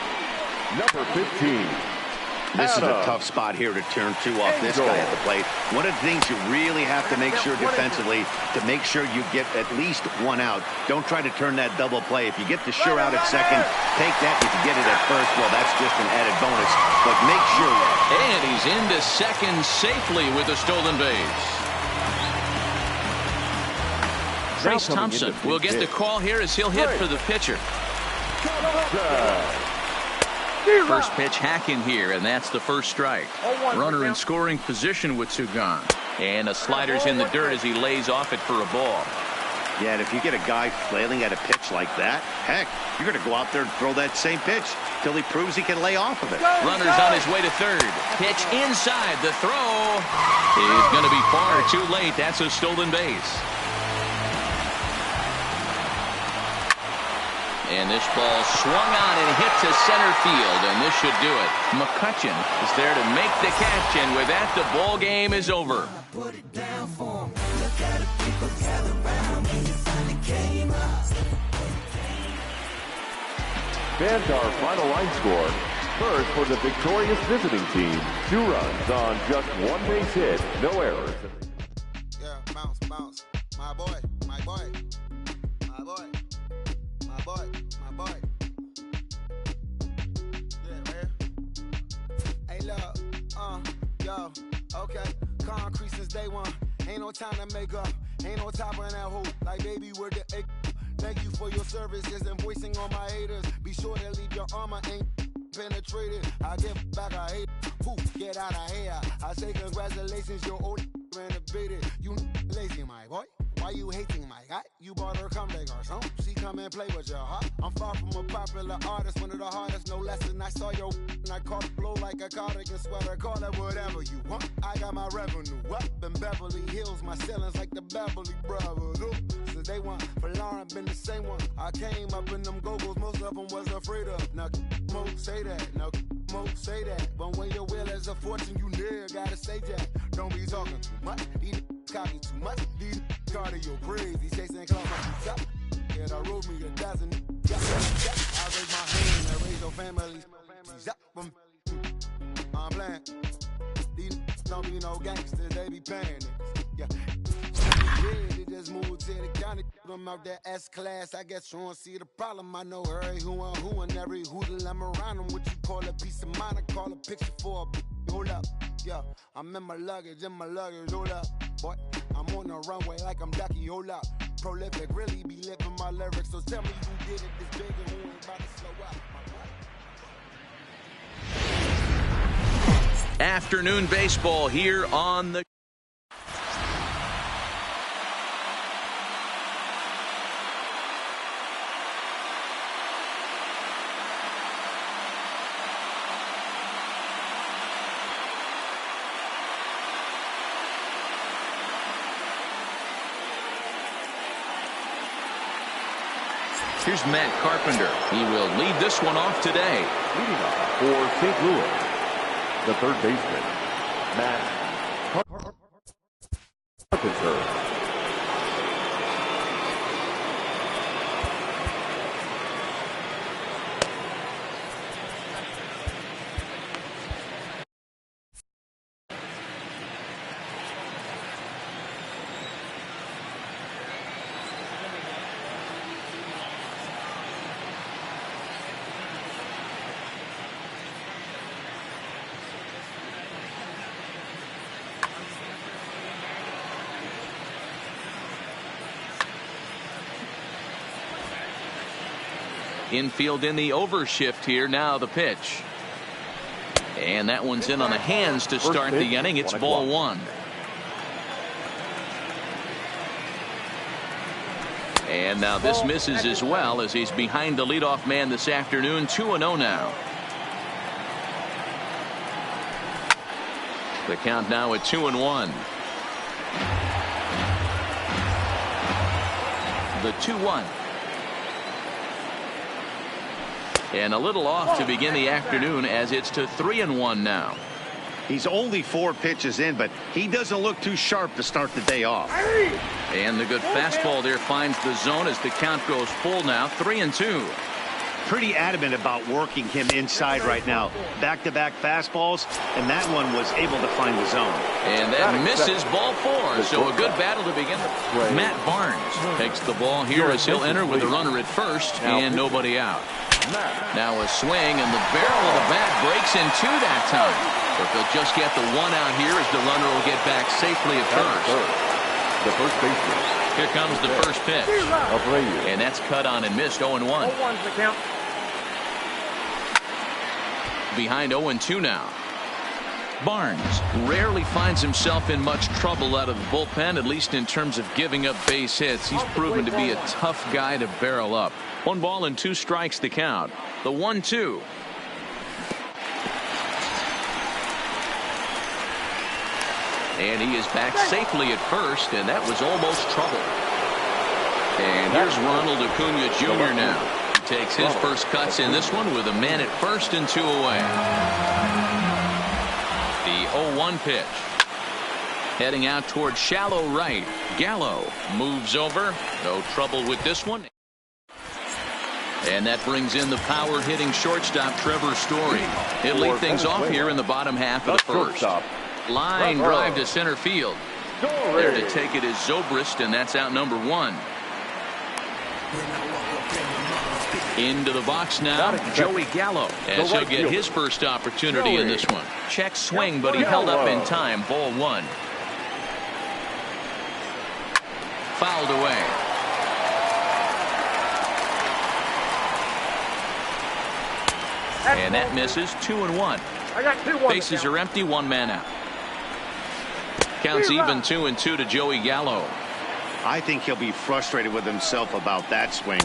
number 15. This is a tough spot here to turn 2 off this guy at the plate. One of the things you really have to make sure defensively to make sure you get at least 1 out. Don't try to turn that double play. If you get the sure out at second, take that. If you get it at first, well, that's just an added bonus. But make sure. And he's into second safely with a stolen base. Trace Thompson will get the call here as he'll hit for the pitcher. First pitch hacking here, and that's the first strike. Runner in scoring position with 2 gone. And the slider's in the dirt as he lays off it for a ball. Yeah, and if you get a guy flailing at a pitch like that, heck, you're going to go out there and throw that same pitch till he proves he can lay off of it. Runner's on his way to third. Pitch inside. The throw is going to be far too late. That's a stolen base. And this ball swung on and hit to center field, and this should do it. McCutchen is there to make the catch, and with that, the ball game is over. And our final line score, First for the victorious visiting team, 2 runs on just 1 base hit, no errors. Yeah, bounce, bounce. My boy, my boy, my boy, my boy, my boy. Yeah, man. Hey, look, yo, okay. Concrete since day one. Ain't no time to make up. Ain't no top on that hole. Like, baby, where the egg. Thank you for your services and voicing on my haters. Be sure to leave your armor ain't penetrated. I give back, I hate. Poof, get out of here. I say congratulations, your old renovated. You lazy, my boy. Why you hating my guy? You bought her come back or something. She come and play with your heart. I'm far from a popular artist, one of the hardest, no less than I saw your and I caught it blow like a cardigan sweater. Call it whatever you want. I got my revenue up in Beverly Hills. My ceilings like the Beverly Brothers. Since day one, for Lauren been the same one. I came up in them go-go's, most of them was afraid of. Now, Mo say that. Now, Mo say that. But when your will is a fortune, you never gotta say that. Don't be talking too much. These copy too much. These cardio crazy. Chasing clouds like you top. Yeah, I wrote me a dozen. I raise my hand and raise your family. I'm playing. These don't be no gangsters, they be paying it. Yeah. They just moved to the county. Them out that S-class. I guess you don't see the problem. I know every who and every hoodle I'm around them. What you call a piece of mind, I call a picture for a hold up. Yeah, I'm in my luggage, hold up. Boy, I'm on the runway like I'm Ducky, hold up. Prolific, really be living my lyrics. So tell me who did it this big and who ain't about to slow up. Afternoon baseball here on the Here's Matt Carpenter. He will lead this one off today. Leading off for St. Louis, the third baseman, Matt Carpenter. Infield in the overshift here. Now the pitch. And that one's in on the hands to start the inning. It's ball 1. And now this misses as well as he's behind the leadoff man this afternoon. 2-0 now. The count now at 2-1. The 2-1. And a little off to begin the afternoon as it's to 3-1 now. He's only 4 pitches in, but he doesn't look too sharp to start the day off. And the good fastball there finds the zone as the count goes full now. 3-2. Pretty adamant about working him inside right now. Back-to-back fastballs, and that one was able to find the zone. And that misses ball 4. So a good battle to begin. Matt Barnes takes the ball here as he'll enter with a runner at first and nobody out. Now a swing, and the barrel of the bat breaks in 2 that time. But they'll just get the 1 out here as the runner will get back safely at first. The first baseman. Here comes the first pitch. And that's cut on and missed. 0-1. Behind 0-2 now. Barnes rarely finds himself in much trouble out of the bullpen, at least in terms of giving up base hits. He's proven to be a tough guy to barrel up. 1 ball and 2 strikes the count. The 1-2. And he is back safely at first, and that was almost trouble. And here's Ronald Acuna Jr. now. He takes his first cuts in this one with a man at first and 2 away. The 0-1 pitch. Heading out toward shallow right. Gallo moves over. No trouble with this one. And that brings in the power-hitting shortstop, Trevor Story. He'll lead things off here in the bottom half of the first. Line drive to center field. There to take it is Zobrist, and that's out number 1. Into the box now, Joey Gallo, as he'll get his first opportunity in this one. Check swing, but he held up in time. Ball 1. Fouled away. And that misses. 2-1. Bases are empty. 1 man out. Counts even 2-2 to Joey Gallo. I think he'll be frustrated with himself about that swing.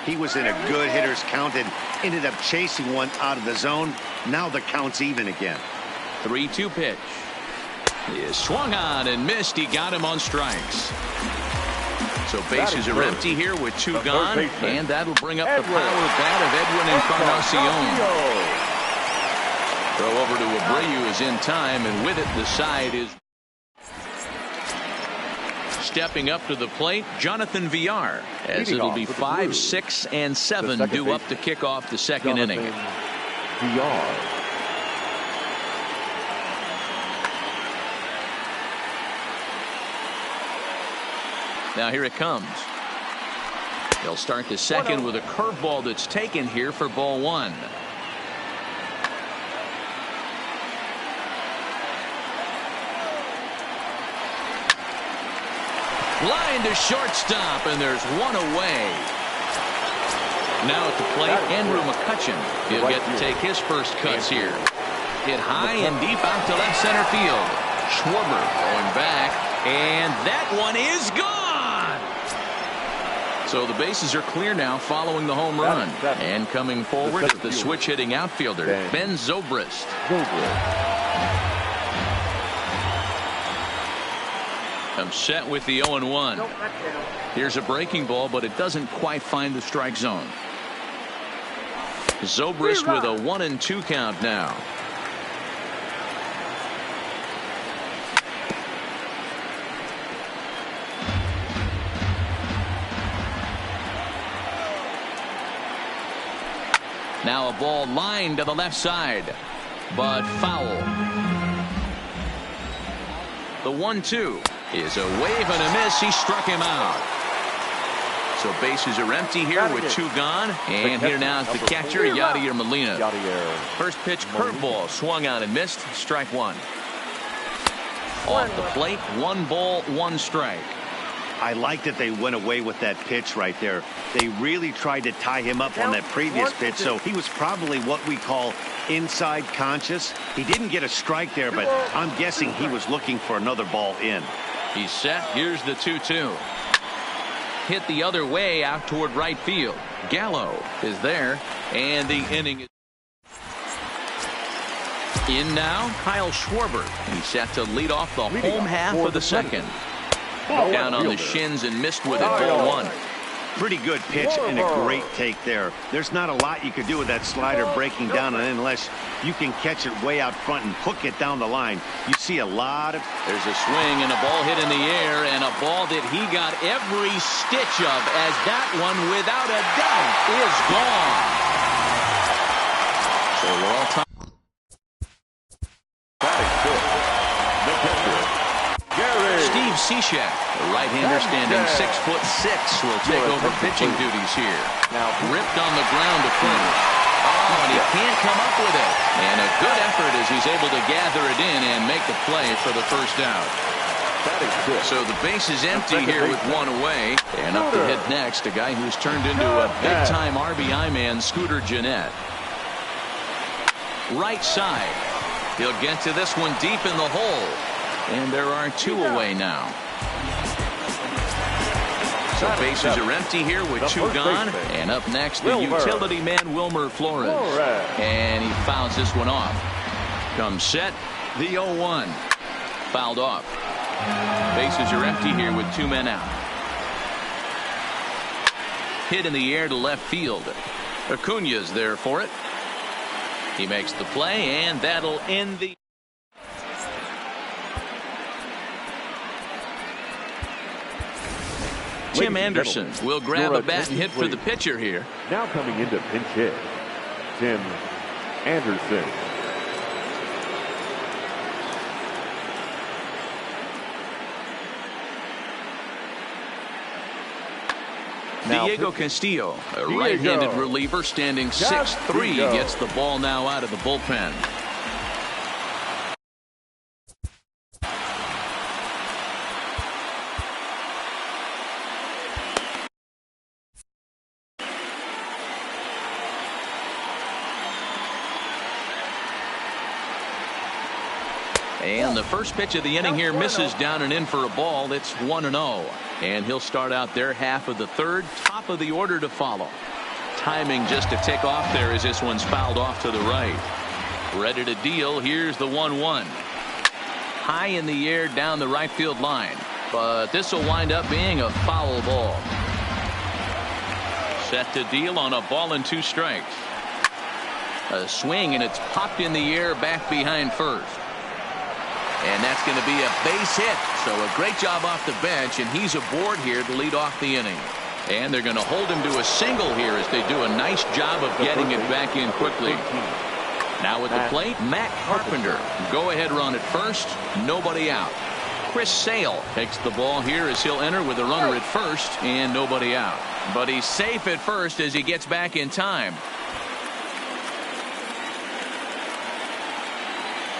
He was in a good hitter's count and ended up chasing one out of the zone. Now the count's even again. 3-2 pitch. He is swung on and missed. He got him on strikes. So bases are empty here with 2 gone, and that'll bring up the power bat of Edwin Encarnacion. Throw over to Abreu is in time, and with it the side is stepping up to the plate, Jonathan Villar, as it'll be 5, 6, and 7 due up to kick off the second inning. Now here it comes. They'll start the second with a curveball that's taken here for ball 1. Line to shortstop, and there's 1 away. Now at the plate, Andrew McCutchen. He'll get to take his first cuts here. Hit high and deep out to left center field. Schwarber going back, and that one is gone. So the bases are clear now following the home run. And coming forward is the switch-hitting outfielder, Ben Zobrist. I'm set with the 0-1. Here's a breaking ball, but it doesn't quite find the strike zone. Zobrist with a 1-2 count now. Now a ball lined to the left side, but foul. The 1-2 is a wave and a miss. He struck him out. So bases are empty here with 2 gone. And here now is the catcher, Yadier Molina. First pitch curveball, swung on and missed. Strike 1. Off the plate, 1 ball, 1 strike. I like that they went away with that pitch right there. They really tried to tie him up on that previous pitch, so he was probably what we call inside conscious. He didn't get a strike there, but I'm guessing he was looking for another ball in. He's set. Here's the 2-2. Hit the other way out toward right field. Gallo is there, and the inning is in now. Kyle Schwarber. He's set to lead off the home half of the second. Down on the shins and missed with it. Ball 1. Pretty good pitch and a great take there. There's not a lot you could do with that slider breaking down, and unless you can catch it way out front and hook it down the line, you see a lot of. There's a swing and a ball hit in the air, and a ball that he got every stitch of, as that one, without a doubt, is gone. So we're all time. Steve Cishek, the right-hander standing 6'6", will take over pitching duties here. Now ripped on the ground to first. Oh, and he can't come up with it. And a good effort as he's able to gather it in and make the play for the first out. So the base is empty here with 1 away. And up to hit next, a guy who's turned into a big-time RBI man, Scooter Gennett. Right side. He'll get to this one deep in the hole. And there are 2 away now. So bases are empty here with 2 gone. And up next, the utility man, Wilmer Flores. And he fouls this one off. Comes set, the 0-1. Fouled off. Bases are empty here with 2 men out. Hit in the air to left field. Acuna's there for it. He makes the play, and that'll end the. Tim Anderson will grab a bat and hit for the pitcher here. Now coming into pinch hit, Tim Anderson. Diego Castillo, a right-handed reliever standing 6'3", gets the ball now out of the bullpen. And the first pitch of the inning here misses down and in for a ball. It's 1-0. And he'll start out their half of the third. Top of the order to follow. Timing just to tick off there as this one's fouled off to the right. Ready to deal. Here's the 1-1. High in the air down the right field line. But this will wind up being a foul ball. Set to deal on a ball and 2 strikes. A swing and it's popped in the air back behind first. And that's going to be a base hit. So a great job off the bench, and he's aboard here to lead off the inning. And they're going to hold him to a single here as they do a nice job of getting it back in quickly. Now at the plate, Matt Carpenter. Go-ahead run at first, nobody out. Chris Sale takes the ball here as he'll enter with a runner at first and nobody out. But he's safe at first as he gets back in time.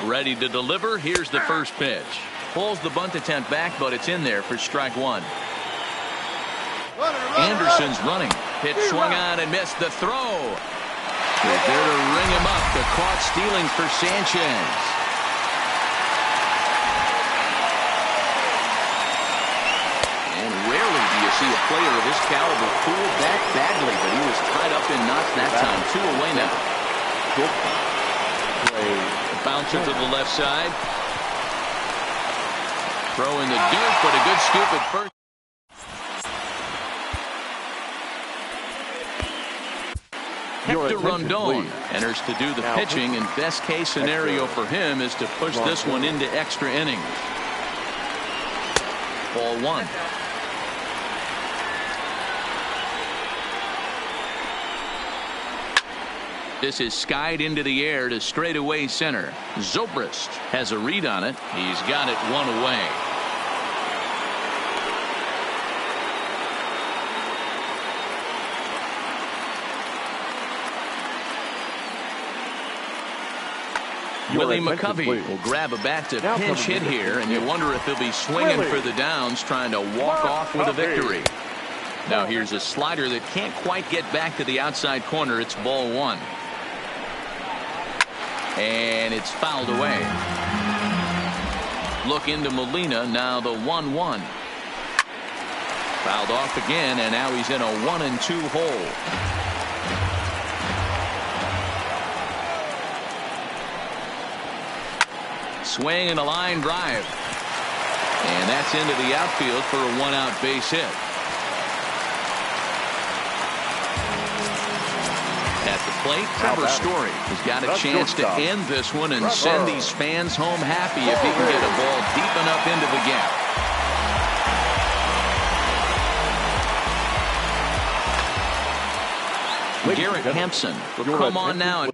Ready to deliver. Here's the first pitch. Pulls the bunt attempt back, but it's in there for strike 1. Anderson's running. Pitch swung on and missed the throw. They're there to ring him up. The caught stealing for Sanchez. And rarely do you see a player of this caliber pull that badly, but he was tied up in knots that time. 2 away now. Bouncer to the left side. Throw in the dirt, but a good scoop at first. Hector Rondon enters to do the pitching, and best case scenario for him is to push this one into extra innings. Ball 1. This is skied into the air to straightaway center. Zobrist has a read on it. He's got it 1 away. Willie McCovey will grab a bat to pinch hit here, and you wonder if he'll be swinging for the downs, trying to walk off with a victory. Now here's a slider that can't quite get back to the outside corner. It's ball 1. And it's fouled away. Look into Molina. Now the 1-1. Fouled off again, and now he's in a 1-2 hole. Swing and a line drive. And that's into the outfield for a 1-out base hit. At the plate, Trevor Story has got a chance to end this one and send these fans home happy if he can get a ball deep enough into the gap. Garrett Hampson will come on now.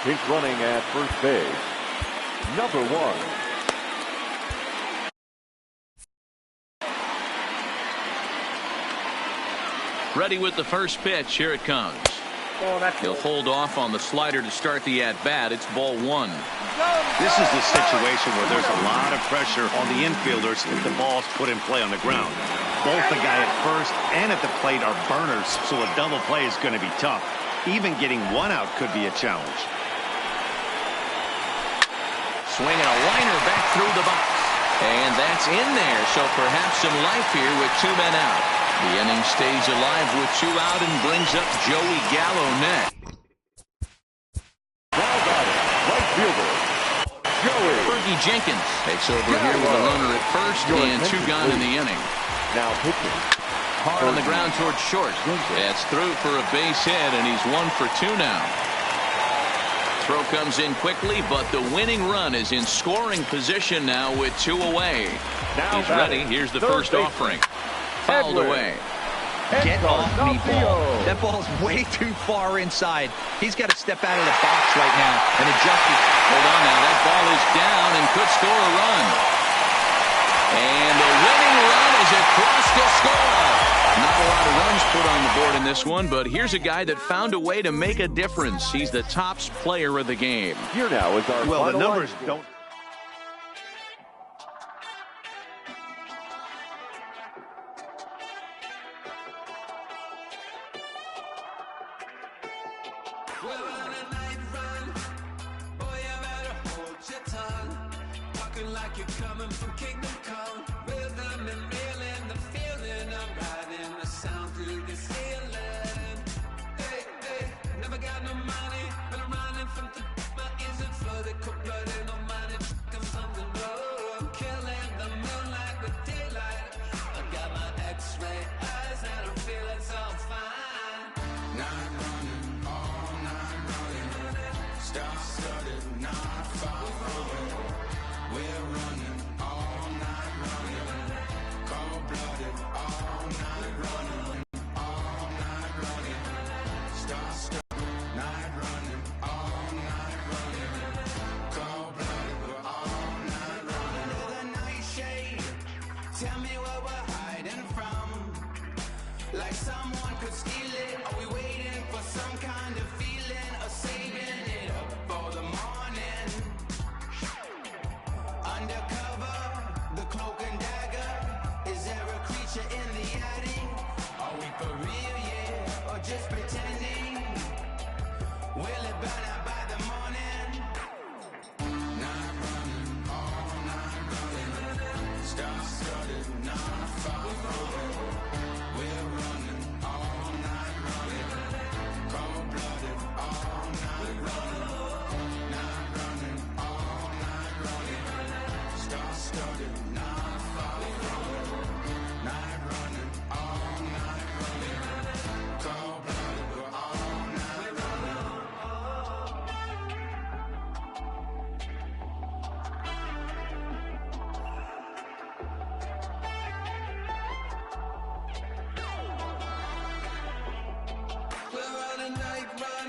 He's running at first base. Number 1. Ready with the first pitch. Here it comes. He'll hold off on the slider to start the at-bat. It's ball 1. This is the situation where there's a lot of pressure on the infielders if the ball's put in play on the ground. Both the guy at first and at the plate are burners, so a double play is going to be tough. Even getting 1 out could be a challenge. Swinging a liner back through the box. And that's in there, so perhaps some life here with 2 men out. The inning stays alive with 2 out and brings up Joey Gallo next. Now got it. Right fielder, Joey. Fergie Jenkins takes over here with a runner at first and 2 gone in the inning. Now pitching. Hard on the ground towards short. That's through for a base hit, and he's 1 for 2 now. Throw comes in quickly, but the winning run is in scoring position now with 2 away. He's ready. Here's the first offering. Fouled away. Get off me, ball. That ball's way too far inside. He's got to step out of the box right now and adjust it. Hold on now. That ball is down and could score a run. And the winning run is across to score. Not a lot of runs put on the board in this one, but here's a guy that found a way to make a difference. He's the tops player of the game. Here now is our the numbers don't. Like you're coming from Kingdom Come, rhythm and reeling, the feeling of riding the sound through the ceiling. Hey, hey, never got no money, but I'm running from my ears and flooded, cold-blooded, no money, I'm something low, killing the moonlight with daylight. I got my X-ray eyes and I'm feeling so fine. Night running, all night running, star-studded, not far away. We're running all night running, cold-blooded, all night running, star-studded, night running, all night running, cold-blooded, we're all night running. Under the nightshade, tell me what we're hiding from, like someone could steal it. Are we waiting for some kind of feeling, or saving it up for the morning? Undercover, the cloak and dagger. Is there a creature in the attic? Are we for real, yeah, or just pretending? Will it burn out by the morning? Night running, all night running, star-studded, not far away. We're running all night running, cold-blooded, all night running, night running, all night running. Star-studded, not far away. Night running, all night running. Cold-blooded, we're all night running. We're on a night run,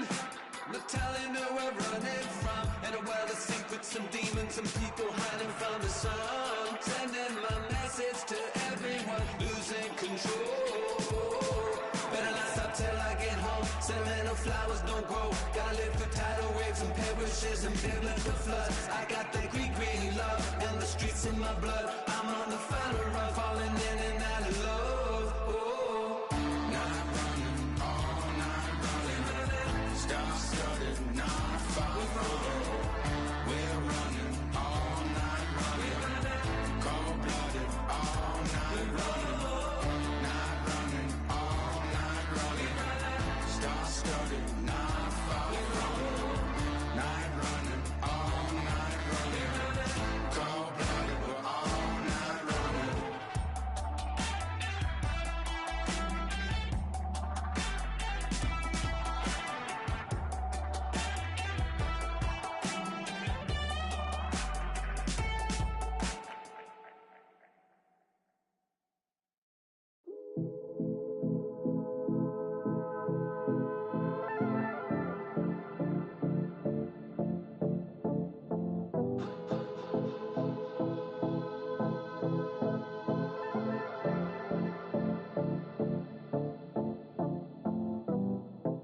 no telling who we're running from. In a world of secrets, some demons, some people hiding from the sun. Sending my message to everyone, losing control. Better not stop till I get home. Sentimental flowers don't grow. Gotta live through tidal waves and perishes and biblical floods. I got that Greek love and the streets in my blood. I'm on the final run, falling in and out of love. Oh. Night running, all night running, star-studded, not far away. We're running all night running, cold-blooded, all night running, night running, all night running, star-studded, not far away. Night running, all night running, cold-blooded, we're all night running.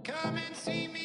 Come and see me.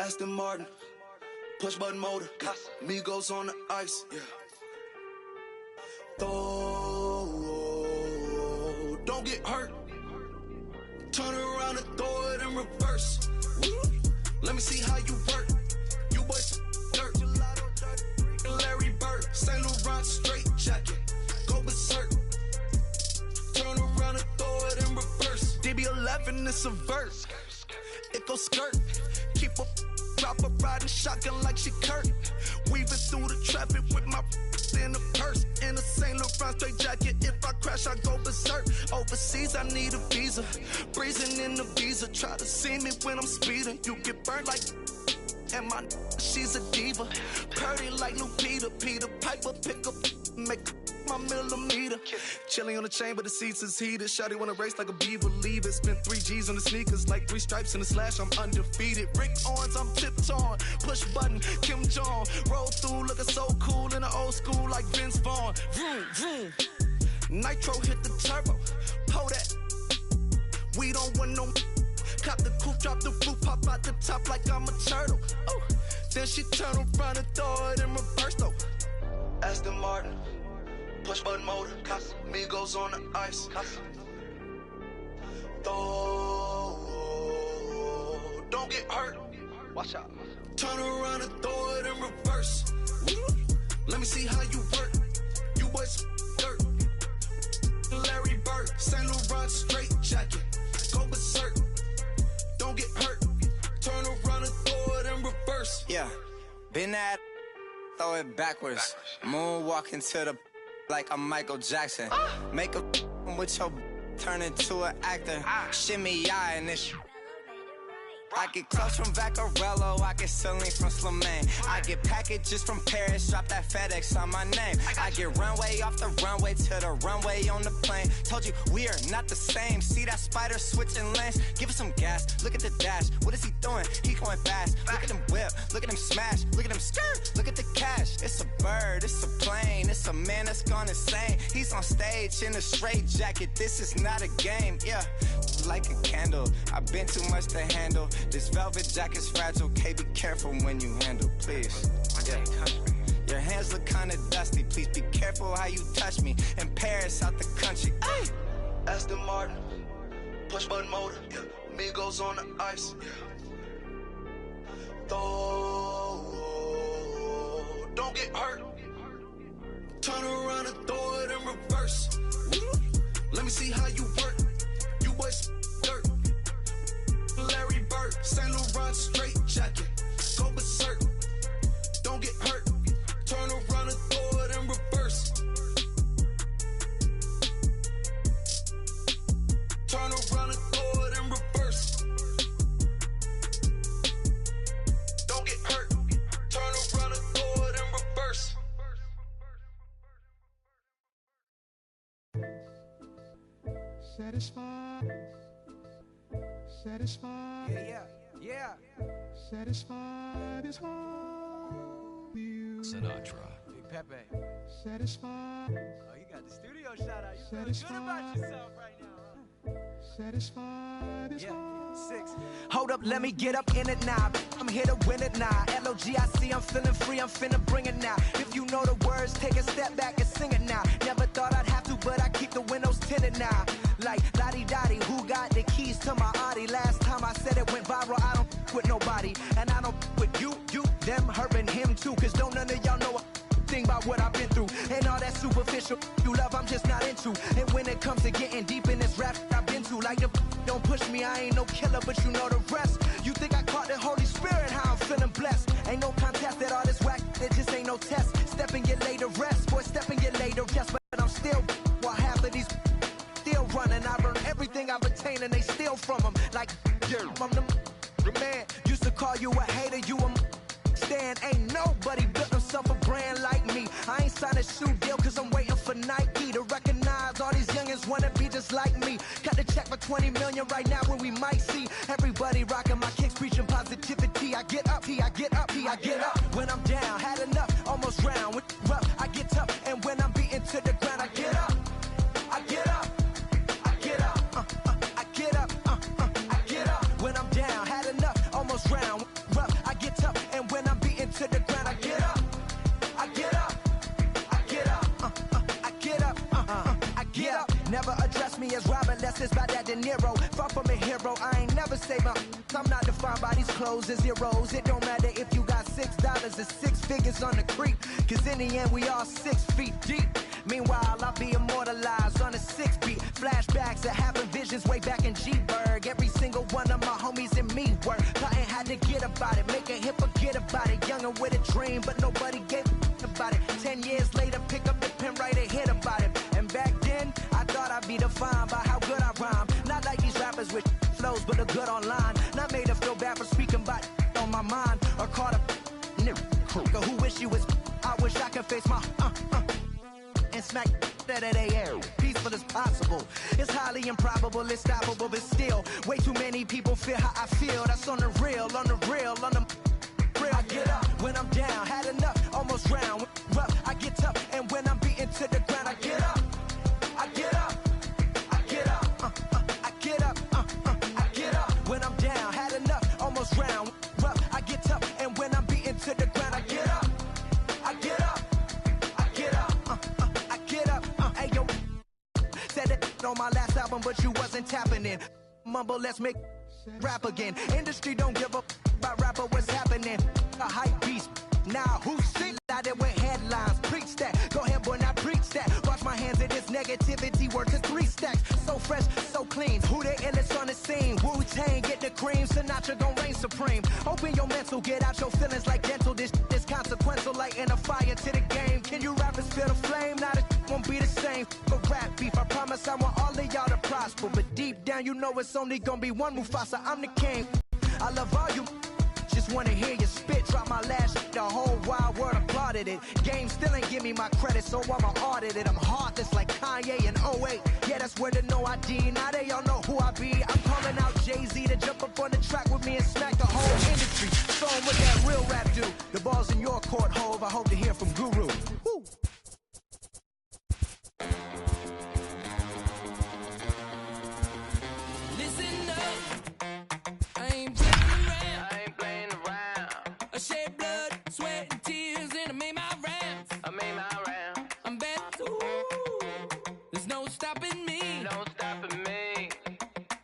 Aston Martin, push button motor, Migos on the ice, yeah. Don't get hurt. Turn around and throw it in reverse. Let me see how you work. You boys dirt. Larry Bird, St. Laurent straight jacket. Go berserk. Turn around and throw it in reverse. DB11 is a verse. It goes skirt. Keep up, drop a riding shotgun like she Kurt. Weaving through the traffic with my in the purse. In a St. Laurent straight jacket. If I crash, I go berserk. Overseas, I need a visa. Breezing in the visa. Try to see me when I'm speeding. You get burned like. And my she's a diva. Purdy like new Peter. Peter Piper pick up. Make my millimeter. Chilling on the chain, but the seats is heated. Shawty wanna race like a beaver. Leave it. Spent 3 G's on the sneakers. Like 3 stripes in the slash. I'm undefeated. Rick Owens, I'm tiptoeing. Push button, Kim Jong. Roll through, looking so cool in the old school like Vince Vaughn. Vroom, vroom. Nitro hit the turbo. Pull that. We don't want no. Cop the coupe, drop the roof, pop out the top like I'm a turtle. Oh. Then she turn around and throw it in reverse though. Aston Martin, push button motor, Migos on the ice. Don't get hurt. Watch out. Turn around and throw it in reverse. Let me see how you work. You boys dirt. Larry Bird, St. Laurent straight jacket. Go berserk. Don't get hurt. Turn around and throw it in reverse. Yeah, been at, throw it backwards. Moonwalk into the like I'm Michael Jackson. Make a with your turn into an actor. Shimmy eye and this. I get close from Vaccarello, I get Celine from Slimane. I get packages from Paris, drop that FedEx on my name. I get runway off the runway to the runway on the plane. Told you we are not the same. See that spider switching lanes? Give us some gas, look at the dash. What is he doing? He going fast. Look at him whip, look at him smash, look at him skirt, look at the cash. It's a bird, it's a plane, it's a man that's gone insane. He's on stage in a straight jacket, this is not a game, yeah. Like a candle, I've been too much to handle. This velvet jacket's fragile, okay, be careful when you handle, please. Yeah. Your hands look kinda dusty, please be careful how you touch me. In Paris, out the country, ay! Aston Martin, push button motor, yeah. Migos on the ice, yeah. Don't get hurt. Turn around and throw it in reverse. Let me see how you work. You boys dirt. Larry Bird, St. Laurent straight jacket. Go berserk. Don't get hurt. Turn around and throw it in reverse. Turn around and throw it in reverse. Don't get hurt. Turn around and throw it in reverse. Satisfied. Satisfied. Yeah. Satisfied is all you. Sinatra. Big Pepe. Satisfied. Oh, you got the studio shout out. You feeling Satisfied. good about yourself right now, huh? Satisfied is all. 6. Hold up, let me get up in it now. I'm here to win it now. L-O-G-I-C, I'm feeling free, I'm finna bring it now. If you know the words, take a step back and sing it now. Never thought I'd have to, but I keep the windows tinted now. Like Lottie-Dottie, who got the keys to my Audi? Last time I said it went viral, I don't with nobody. And I don't with you, them, her, and him too. Cause don't none of y'all know a thing about what I've been through. And all that superficial you love, I'm just not into. And when it comes to getting deep in this rap I've been to, like the don't push me, I ain't no killer, but you know the rest. You think I caught the Holy Spirit, how I'm feeling blessed. Ain't no contest at all this whack, it just ain't no test. Step and get laid to rest, boy, step and get laid to rest. But I'm still, while half of these still running. I burn everything I've attained and they steal from them. Like, I'm the man, used to call you a hater, you a stand. Ain't nobody built himself a brand like me. I ain't signed a shoe deal cause I'm waiting for Nike to recognize all these youngins wanna be just like me. Got the check for 20 million right now where we might see everybody rocking my kicks, preaching positivity. I get up, I get up, I get up. When I'm down, had enough, almost round. With rough, I get tough, and when I'm beaten to the ground, I get up, I get up, I get up, I get up, I get up. When I'm down, had enough, almost round. Rough, I get as Robert, less is by that De Niro. Far from a hero, I ain't never say my. I'm not defined by these clothes as zeros. It don't matter if you got $6, it's 6 figures on the creep. Cause in the end, we all 6 feet deep. Meanwhile, I'll be immortalized on a 6-beat. Flashbacks of having visions way back in G-Berg. Every single one of my homies and me were plotting how to get about it. Make a hit, forget about it. Young and with a dream, but nobody gave about it. 10 years later, pick up the pen, write a hit about it. And back then, I thought I'd be defined by how good I rhyme. Not like these rappers with flows, but are good online. Not made to feel bad for speaking about on my mind. Or caught a nigga who wish you was. I wish I could face my and smack that at air. Peaceful as possible. It's highly improbable, it's stoppable, but still, way too many people feel how I feel. That's on the real, on the real, on the real. I get up when I'm down, had enough, almost drowned. Rough, I get tough, and when I'm beaten to the ground, I get up. I get up. I get up. I get up. I get up. When I'm down, had enough, almost drowned. Rough, I get tough, and when I'm beaten to the ground, I get up. I get up. Said it on my last album, but you wasn't tapping in. Mumble, let's make rap again. Industry don't give up about rapper, what's happening. A hype beast. Now who's sing out it with headlines? Preach that. Go ahead, boy, now preach that. Wash my hands of this negativity. Work to 3 stacks. So fresh, so clean. Who the illest on the scene? Wu-Tang, get the cream. Sinatra gon' reign supreme. Open your mental, get out your feelings like dental. This is consequential, lighting a fire to the game. Can you rappers feel the flame? Now the won't be the same. For rap beef, I promise I want all of y'all to prosper. But deep down, you know it's only gonna be one Mufasa. I'm the king. I love all you. Just wanna hear you spit. Drop my last shit, the whole wild world applauded it. Game still ain't give me my credit, so I'ma audit it. I'm heartless like Kanye in 08. Yeah, that's where the no ID. Now they all know who I be. I'm calling out Jay-Z to jump up on the track with me and smack the whole industry. Show 'em what that real rap do. The ball's in your court, Hove. I hope to hear from Guru. Woo. Listen up, I ain't playing around. I shed blood, sweat, and tears, and I made my rounds. I'm back to. There's no stopping me.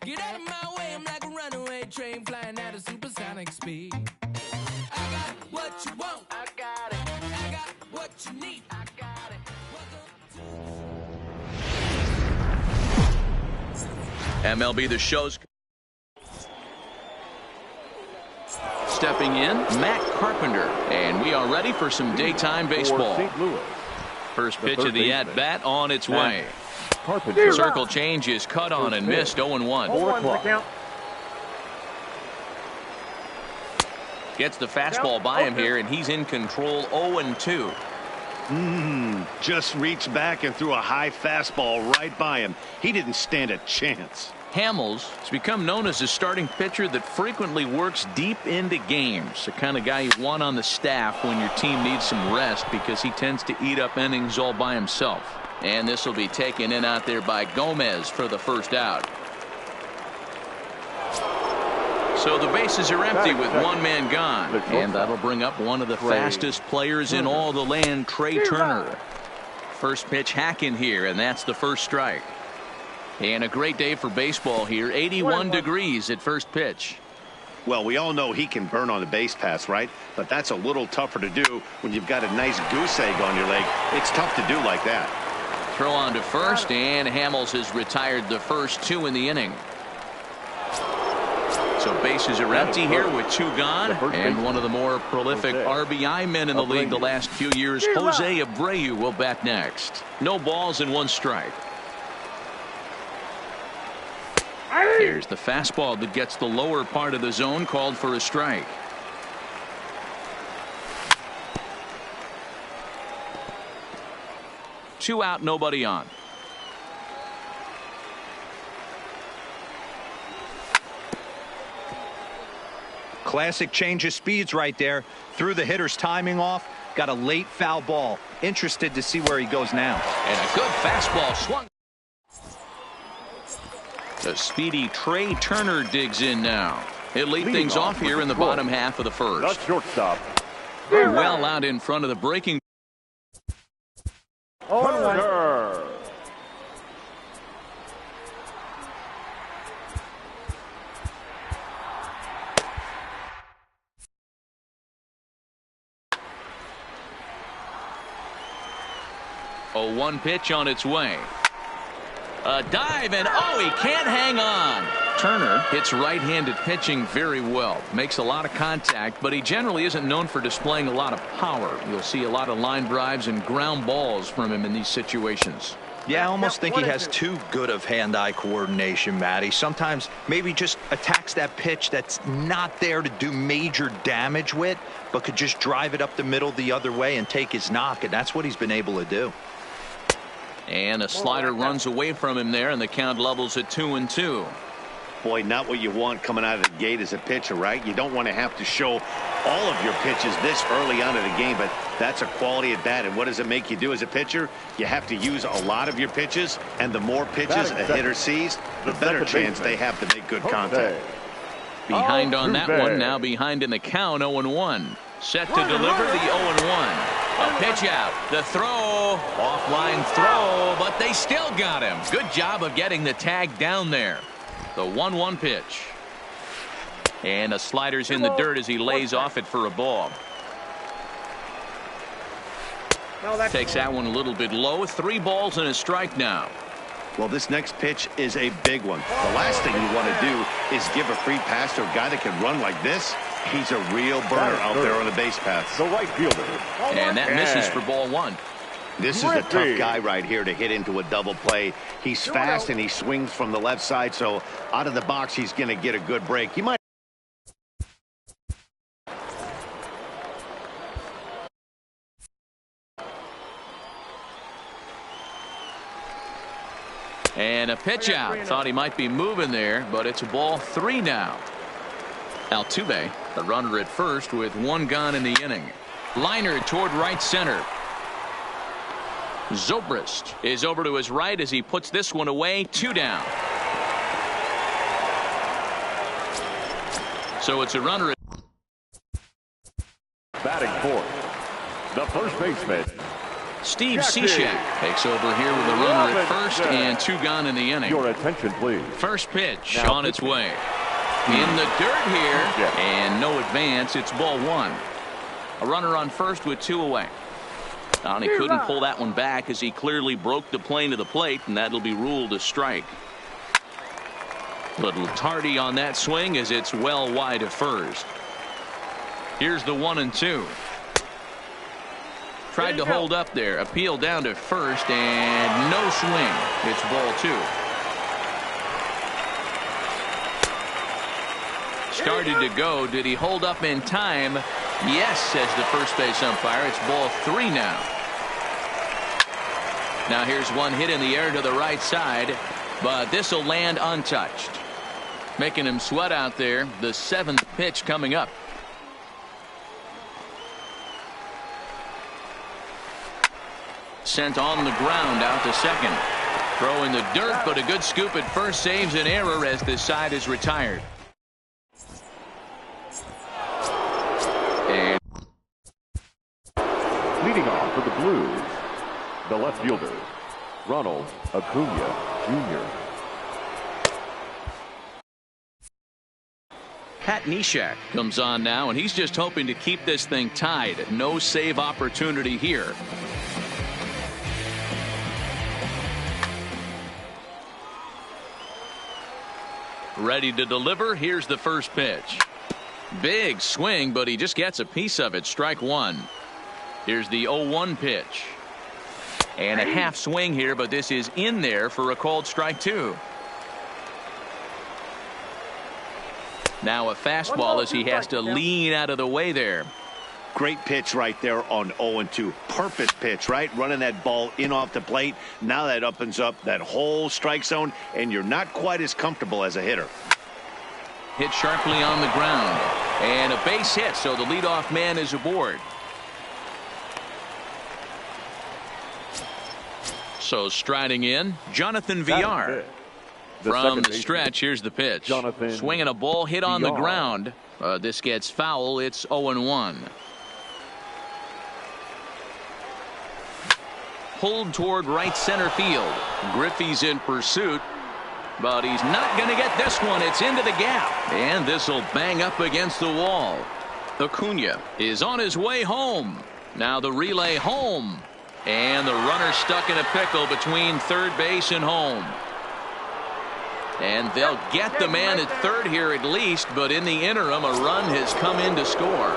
Get out of my way, I'm like a runaway train flying at a supersonic speed. I got what you want, I got it. I got what you need, I got it. MLB The Show's stepping in, Matt Carpenter, and we are ready for some daytime baseball. First pitch of the at-bat on its way. Carpenter. Circle change is cut on and missed. 0-1. Gets the fastball by him here, and he's in control. 0-2. Just reached back and threw a high fastball right by him. He didn't stand a chance. Hamels has become known as a starting pitcher that frequently works deep into games. The kind of guy you want on the staff when your team needs some rest, because he tends to eat up innings all by himself. And this will be taken in out there by Gomez for the first out. So the bases are empty with one man gone. And that'll bring up one of the fastest players in all the land, Trey Turner. First pitch hacking here, and that's the first strike. And a great day for baseball here. 81 degrees at first pitch. Well, we all know he can burn on the base pass, right? But that's a little tougher to do when you've got a nice goose egg on your leg. It's tough to do like that. Throw on to first, and Hamels has retired the first 2 in the inning. So bases are empty here with 2 gone, and one of the more prolific RBI men in the league the last few years, Jose Abreu, will bat next. No balls and 1 strike. Here's the fastball that gets the lower part of the zone, called for a strike. Two out, nobody on. Classic change of speeds right there. Threw the hitter's timing off. Got a late foul ball. Interested to see where he goes now. And a good fastball swung. The speedy Trey Turner digs in now. He'll lead things off here in the bottom half of the first. The shortstop. Well out in front of the breaking. Turner. 0-1 pitch on its way. A dive, and he can't hang on. Turner hits right-handed pitching very well. Makes a lot of contact, but he generally isn't known for displaying a lot of power. You'll see a lot of line drives and ground balls from him in these situations. Yeah, I almost think he has too good of hand-eye coordination, Matty. Sometimes maybe just attacks that pitch that's not there to do major damage with, but could just drive it up the middle the other way and take his knock, and that's what he's been able to do. And a slider runs away from him there, and the count levels at 2-2. Boy, not what you want coming out of the gate as a pitcher, right? You don't want to have to show all of your pitches this early on in the game, but that's a quality at bat. And what does it make you do as a pitcher? You have to use a lot of your pitches, and the more pitches a hitter sees, the better chance they have to make good contact. Behind on that one, now behind in the count, 0-1. Set to deliver the 0-1. A pitch out, the throw, offline throw, but they still got him. Good job of getting the tag down there. The 1-1 pitch. And a slider's in the dirt as he lays off it for a ball. Takes that one a little bit low. 3 balls and a strike now. Well, this next pitch is a big one. The last thing you want to do is give a free pass to a guy that can run like this. He's a real burner out there on the base path. The right fielder. And that misses for ball 1. This is a tough guy right here to hit into a double play. He's fast and he swings from the left side, so out of the box he's going to get a good break. You might. And a pitch out. Thought he might be moving there, but it's a ball 3 now. Altuve, the runner at first with 1 gone in the inning. Liner toward right center. Zobrist is over to his right as he puts this one away. 2 down. So it's a runner at batting fourth, the first baseman, Steve Cishek takes over here with a runner at first and 2 gone in the inning. Your attention, please. First pitch on its way. In the dirt here, and no advance. It's ball 1. A runner on first with 2 away. And he couldn't pull that one back as he clearly broke the plane to the plate, and that'll be ruled a strike. Little tardy on that swing as it's well wide of first. Here's the 1-2. Tried to hold up there. Appeal down to first, and no swing. It's ball 2. Started to go. Did he hold up in time? Yes, says the first base umpire. It's ball 3 now. Now here's one hit in the air to the right side, but this will land untouched. Making him sweat out there. The 7th pitch coming up. Sent on the ground out to second. Throw in the dirt, but a good scoop at first saves an error as this side is retired. And leading off for the Blues, the left fielder, Ronald Acuna Jr. Pat Neshek comes on now, and he's just hoping to keep this thing tied. No save opportunity here. Ready to deliver. Here's the first pitch. Big swing, but he just gets a piece of it. Strike 1. Here's the 0-1 pitch. And a half swing here, but this is in there for a called strike 2. Now a fastball as he has to lean out of the way there. Great pitch right there on 0-2. Perfect pitch, right? Running that ball in off the plate. Now that opens up that whole strike zone, and you're not quite as comfortable as a hitter. Hit sharply on the ground. And a base hit, so the leadoff man is aboard. So striding in, Jonathan Villar. From the stretch, here's the pitch. Swinging a ball hit on the ground. This gets foul. It's 0-1. Pulled toward right center field. Griffey's in pursuit, but he's not going to get this one. It's into the gap, and this will bang up against the wall. Acuna is on his way home. Now the relay home. And the runner stuck in a pickle between third base and home. And they'll get the man at third here at least, but in the interim, a run has come in to score.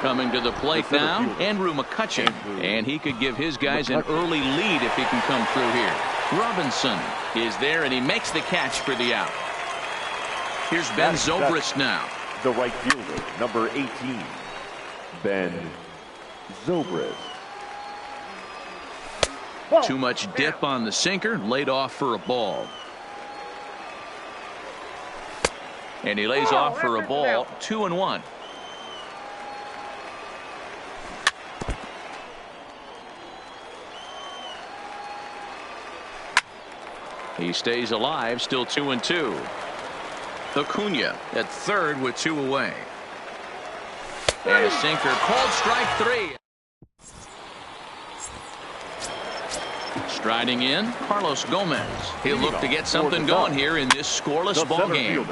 Coming to the plate now, Andrew McCutcheon, and he could give his guys an early lead if he can come through here. Robinson is there, and he makes the catch for the out. Here's Ben Zobrist now. The right fielder, number 18, Ben Zobrist. Too much dip on the sinker, laid off for a ball. And he lays off for a ball, 2-1. He stays alive, still 2-2. Acuna at third with 2 away. And a sinker, called strike 3. Striding in, Carlos Gomez. He'll look to get something going here in this scoreless ball game.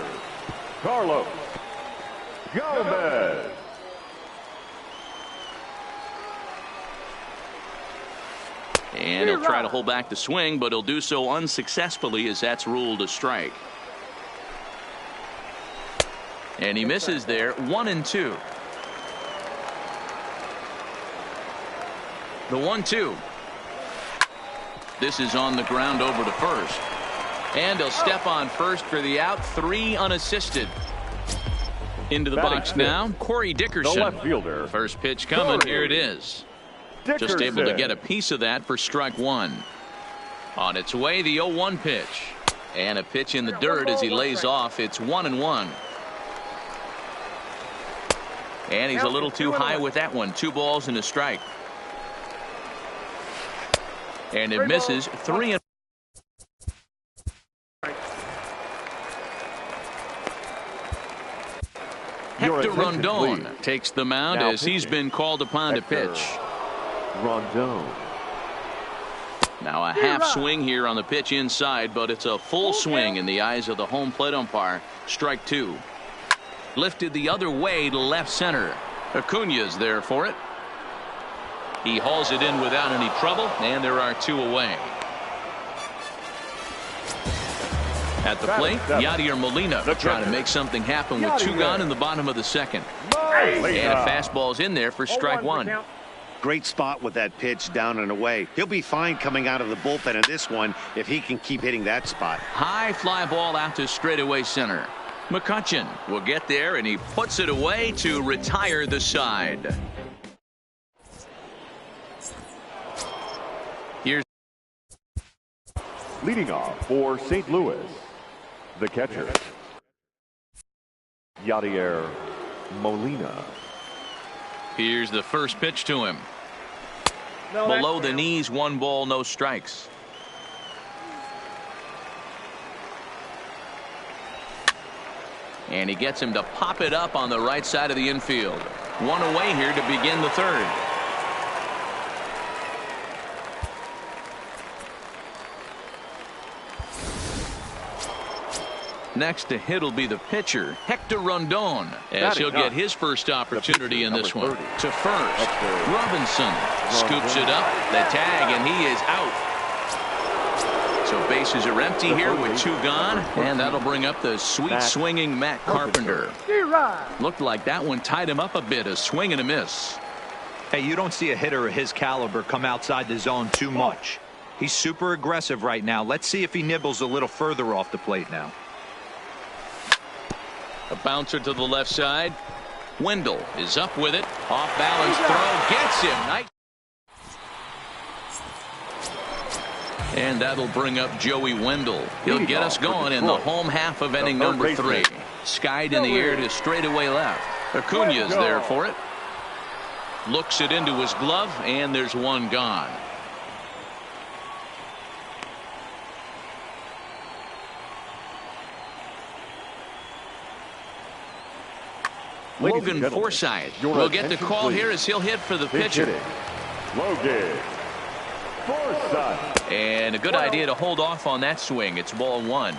Carlos Gomez. And he'll try to hold back the swing, but he'll do so unsuccessfully as that's ruled a strike. And he misses there, 1-2. The 1-2. This is on the ground over to first. And he'll step on first for the out, 3 unassisted. Into the box now, Corey Dickerson. The left fielder. First pitch coming, here it is. Dickerson. Just able to get a piece of that for strike 1. On its way, the 0-1 pitch. And a pitch in the dirt as he lays off. It's 1-1. And he's a little too high with that one. 2 balls and a strike. And it misses, 3-1. Hector Rondon takes the mound as he's been called upon to pitch. Rondon. Now a half swing here on the pitch inside, but it's a full swing in the eyes of the home plate umpire. Strike 2. Lifted the other way to left center. Acuna's there for it. He hauls it in without any trouble, and there are 2 away. At the plate, Yadier Molina trying to make something happen with 2 gone in the bottom of the second. And a fastball's in there for strike 1. Great spot with that pitch down and away. He'll be fine coming out of the bullpen in this one if he can keep hitting that spot. High fly ball out to straightaway center. McCutcheon will get there, and he puts it away to retire the side. Here's leading off for St. Louis, the catcher, Yadier Molina. Here's the first pitch to him. Below the knees, 1 ball, no strikes. And he gets him to pop it up on the right side of the infield. 1 away here to begin the third. Next to hit will be the pitcher, Hector Rondon, as he'll get his first opportunity in this one. To first, Robinson scoops it up, the tag, and he is out. So bases are empty here with 2 gone, and that'll bring up the sweet swinging Matt Carpenter. Looked like that one tied him up a bit, a swing and a miss. Hey, you don't see a hitter of his caliber come outside the zone too much. He's super aggressive right now. Let's see if he nibbles a little further off the plate now. A bouncer to the left side. Wendell is up with it. Off balance throw gets him. Nice. And that'll bring up Joey Wendell. He'll get us going in the home half of inning number 3. Skied in the air to straightaway left. Acuna's there for it. Looks it into his glove, and there's 1 gone. Logan Forsythe will get the call here as he'll hit for the pitcher. Logan Forsythe. And a good idea to hold off on that swing. It's ball 1.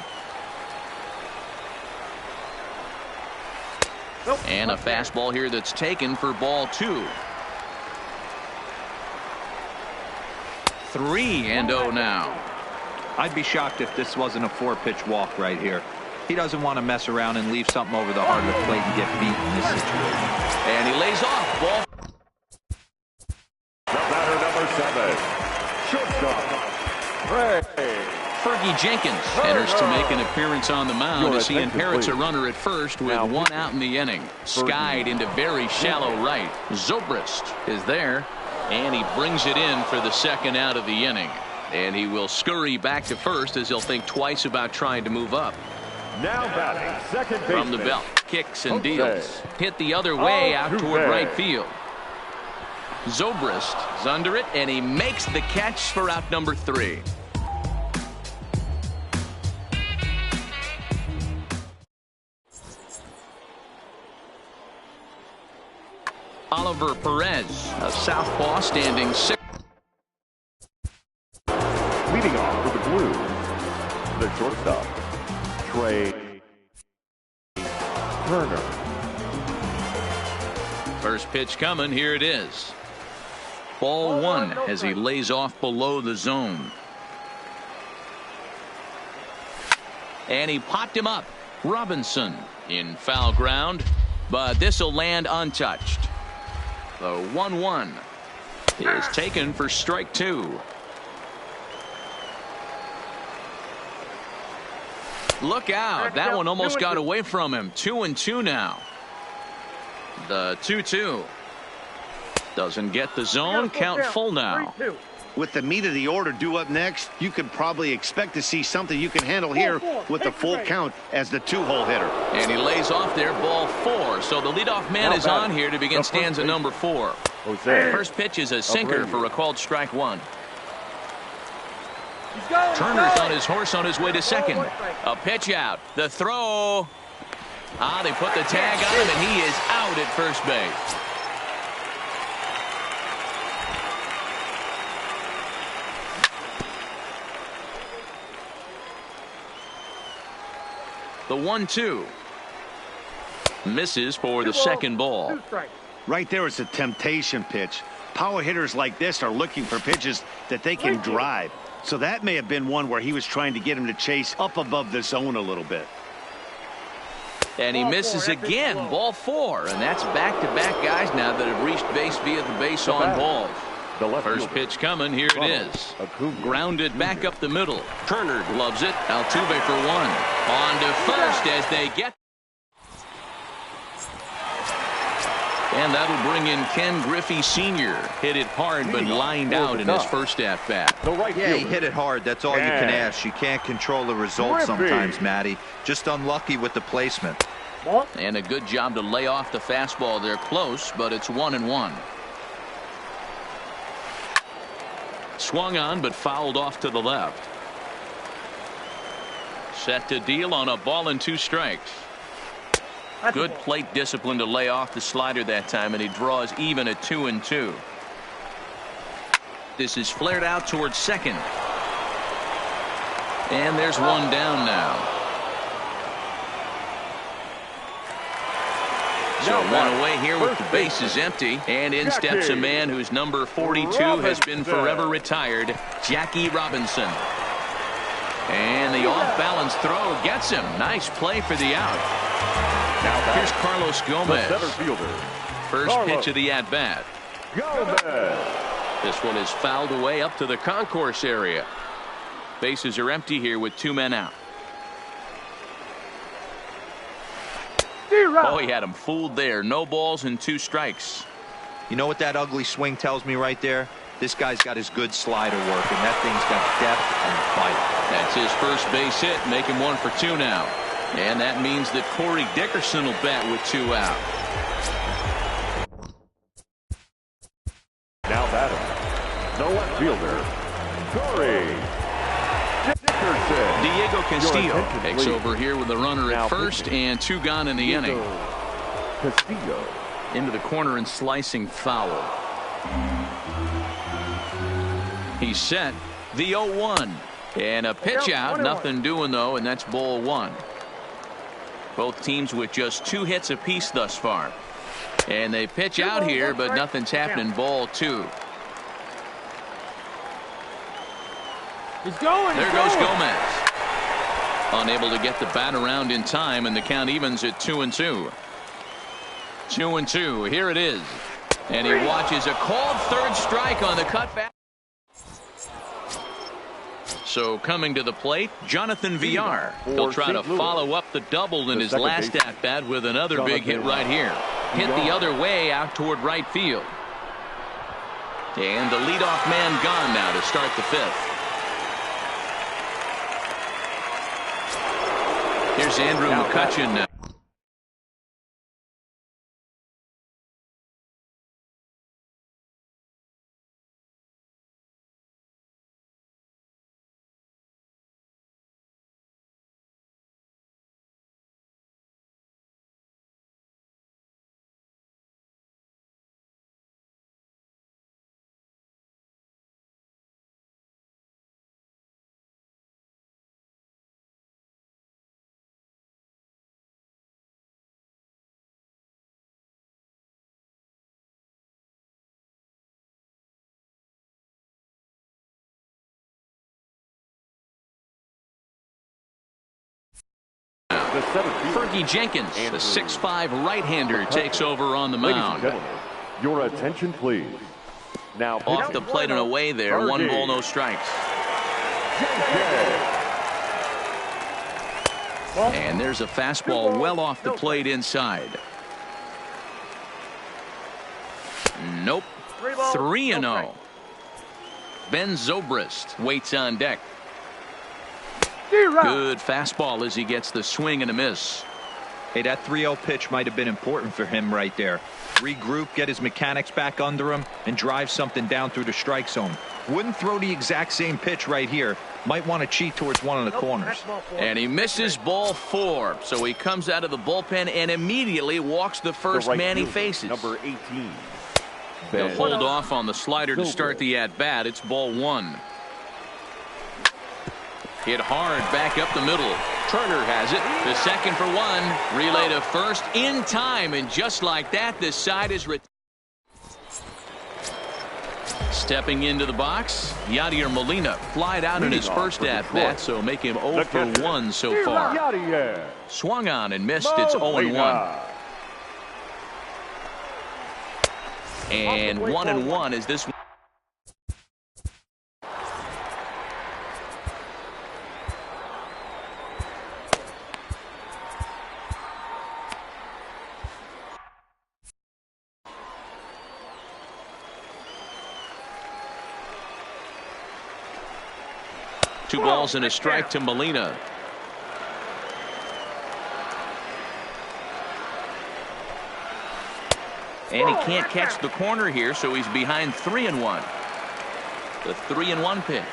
And a fastball here that's taken for ball 2. 3-0 now. I'd be shocked if this wasn't a 4-pitch walk right here. He doesn't want to mess around and leave something over the heart of the plate and get beat in this situation. And he lays off. Ball. The batter, number 7, shortstop, Fergie Jenkins enters to make an appearance on the mound as he inherits a runner at first with 1 out in the inning. Skied into very shallow right. Zobrist is there, and he brings it in for the 2nd out of the inning. And he will scurry back to first as he'll think twice about trying to move up. now batting second baseman. From the belt, kicks and deals. Hit the other way out toward right field. Zobrist is under it, and he makes the catch for out number 3. Oliver Perez, a southpaw, standing 6. Leading off for the Blues, the shortstop, Trey Turner. First pitch coming. Here it is. Ball 1 as he lays off below the zone. And he popped him up. Robinson in foul ground, but this will land untouched. The 1-1 is taken for strike 2. Look out. That one almost got away from him. 2-2 now. The 2-2 doesn't get the zone. Count full now. With the meat of the order due up next, you could probably expect to see something you can handle here with the full count as the 2-hole hitter. And he lays off there, ball 4. So the leadoff man is on here to begin stanza number 4. First pitch is a sinker for a called strike 1. Turner's on his horse on his way to second. A pitch out. The throw. They put the tag on him, and he is out at first base. The 1-2 misses for the second ball. Right there is a temptation pitch. Power hitters like this are looking for pitches that they can drive. So that may have been one where he was trying to get him to chase up above the zone a little bit. And he misses again. Ball 4. And that's back-to-back guys now that have reached base via the base on balls. First pitch coming. Here it is. Grounded back up the middle. Turner gloves it. Altuve for 1. On to first as they get. And that'll bring in Ken Griffey Sr. Hit it hard but lined out in his first at-bat. Yeah, he hit it hard. That's all you can ask. You can't control the result sometimes, Matty. Just unlucky with the placement. And a good job to lay off the fastball. They're close, but it's 1-1. Swung on but fouled off to the left. Set to deal on a ball and 2 strikes. Good plate discipline to lay off the slider that time, and he draws even at 2-2. This is flared out towards second. And there's one down now. So one away here with the bases empty, and in steps a man whose number 42 has been forever retired, Jackie Robinson. And the off-balance throw gets him. Nice play for the out. Here's Carlos Gomez. First pitch of the at-bat. This one is fouled away up to the concourse area. Bases are empty here with 2 men out. Oh, he had him fooled there. No balls and 2 strikes. You know what that ugly swing tells me right there? This guy's got his good slider working. That thing's got depth and bite. That's his first base hit. Make him 1 for 2 now. And that means that Corey Dickerson will bat with 2 out. Now batting, the left fielder, Corey Dickerson. Diego Castillo takes over here with a runner at first and 2 gone in the inning. Castillo into the corner and slicing foul. He's set. The 0-1 and a pitch out. Nothing doing though, and that's ball 1. Both teams with just 2 hits apiece thus far. And they pitch out here, but nothing's happening. Ball 2. There goes Gomez. Unable to get the bat around in time, and the count evens at 2-2. 2-2. Here it is. And he watches a called third strike on the cutback. So coming to the plate, Jonathan Villar. He'll try to follow up the double in his last at-bat with another big hit right here. Hit the other way out toward right field. And the leadoff man gone now to start the fifth. Here's Andrew McCutchen now. Fergie Jenkins, the 6'5" right-hander, takes over on the mound. Your attention, please. Now off the plate and away there. 1 ball, no strikes. And there's a fastball well off the plate inside. Nope. 3-0. Ben Zobrist waits on deck. Good fastball as he gets the swing and a miss. Hey, that 3-0 pitch might have been important for him right there. Regroup, get his mechanics back under him, and drive something down through the strike zone. Wouldn't throw the exact same pitch right here. Might want to cheat towards one of the corners. And he misses ball 4. So he comes out of the bullpen and immediately walks the first man he faces. Number 18. He'll hold off on the slider to start the at-bat. It's ball 1. Hit hard back up the middle. Turner has it. The second for 1. Relay to first in time. And just like that, this side is stepping into the box. Yadier Molina flied out in his first at-bat, so make him 0 for 1 so far. Swung on and missed. It's 0-1. And 1-1 is this one. Two balls and a strike to Molina. And he can't catch the corner here, so he's behind 3-1. The 3-1 pitch.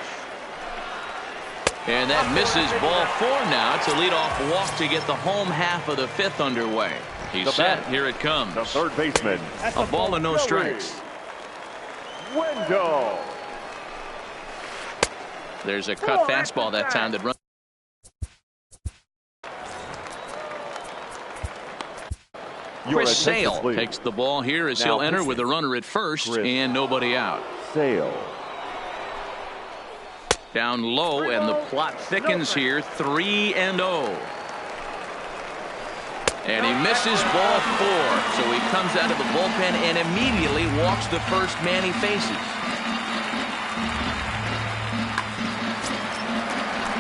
And that misses ball 4 now. It's a leadoff walk to get the home half of the 5th underway. He's set. Here it comes. The third baseman. A ball and no strikes. Wendell. There's a cut fastball that time that runs. Chris Sale takes the ball here as he'll enter with a runner at first and nobody out. Sale. Down low, and the plot thickens here. 3-0. And he misses ball 4. So he comes out of the bullpen and immediately walks the first man he faces.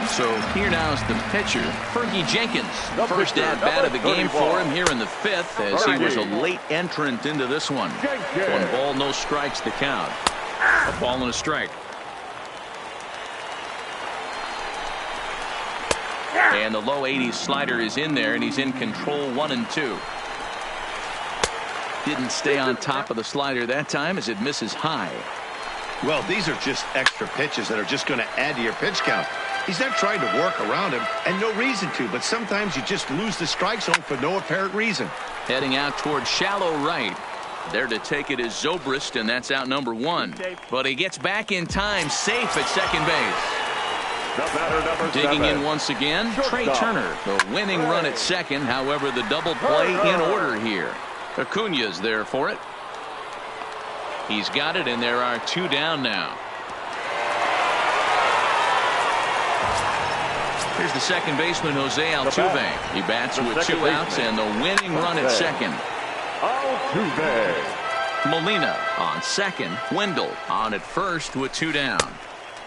So here now is the pitcher, Fergie Jenkins. First at-bat of the game for him here in the 5th, as he was a late entrant into this one. 1 ball, no strikes the count. A ball and a strike. And the low 80s slider is in there, and he's in control. 1-2. Didn't stay on top of the slider that time as it misses high. Well, these are just extra pitches that are just going to add to your pitch count. He's not trying to work around him, and no reason to, but sometimes you just lose the strike zone for no apparent reason. Heading out toward shallow right. There to take it is Zobrist, and that's out number 1. But he gets back in time, safe at second base. Digging in once again, Trey Turner, the winning run at second. However, the double play in order here. Acuna's there for it. He's got it, and there are 2 down now. Here's the second baseman, Jose Altuve. He bats with 2 outs and the winning run at second. Altuve. Molina on second. Wendell on at first with 2 down.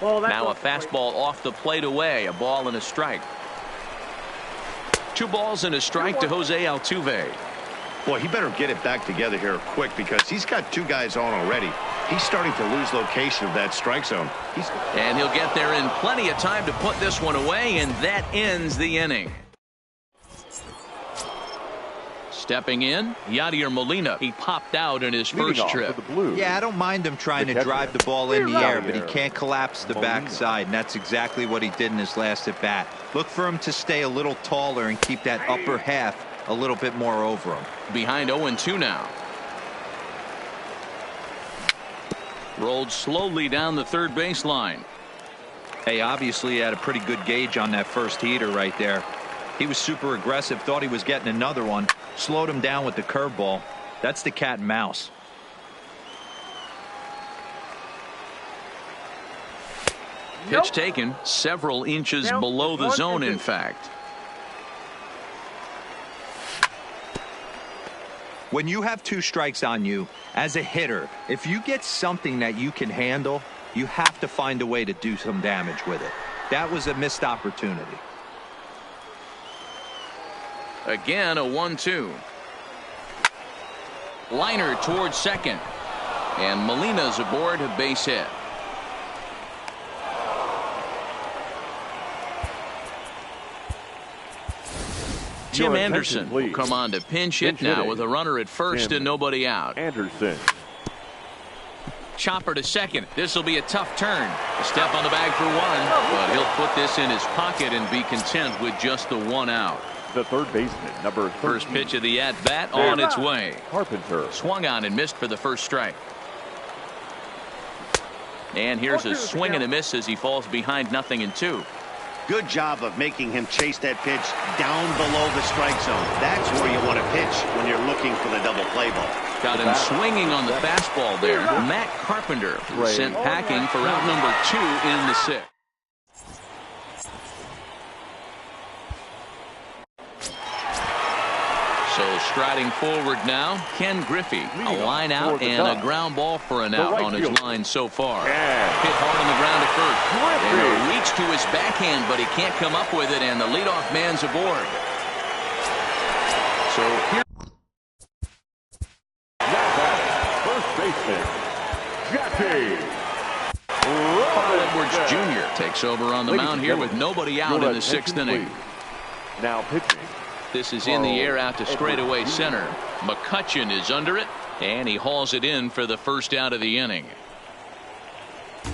Now a fastball off the plate away. A ball and a strike. 2 balls and a strike to Jose Altuve. Boy, he better get it back together here quick because he's got 2 guys on already. He's starting to lose location of that strike zone. And he'll get there in plenty of time to put this one away, and that ends the inning. Stepping in, Yadier Molina. He popped out in his first trip. Yeah, I don't mind him trying to drive the ball in the air, but he can't collapse the backside, and that's exactly what he did in his last at bat. Look for him to stay a little taller and keep that upper half a little bit more over him. Behind 0-2 now. Rolled slowly down the third baseline. Hey, obviously he had a pretty good gauge on that first heater right there. He was super aggressive, thought he was getting another one, slowed him down with the curveball. That's the cat and mouse. Pitch taken several inches below the zone, in fact. When you have 2 strikes on you, as a hitter, if you get something that you can handle, you have to find a way to do some damage with it. That was a missed opportunity. Again, a 1-2. Liner towards second. And Molina's aboard, a base hit. Tim Anderson will come on to pinch hit now with a runner at first and nobody out. Anderson. Chopper to second. This will be a tough turn. A step on the bag for 1, but he'll put this in his pocket and be content with just the 1 out. The third baseman, number 13. First pitch of the at-bat on its way. Carpenter. Swung on and missed for the first strike. And here's a swing and a miss as he falls behind 0-2. Good job of making him chase that pitch down below the strike zone. That's where you want to pitch when you're looking for the double play ball. Got him swinging on the fastball there. Matt Carpenter sent packing for out number 2 in the 6th. So striding forward now, Ken Griffey. A line out and a ground ball for an out on his line so far. Hit hard on the ground to first. And a reach to his backhand, but he can't come up with it, and the leadoff man's aboard. So here. First baseman, Jackie Edwards Jr. takes over on the mound here with nobody out in the 6th inning. Now pitching. This is in the air out to straightaway center. McCutchen is under it, and he hauls it in for the first out of the inning. So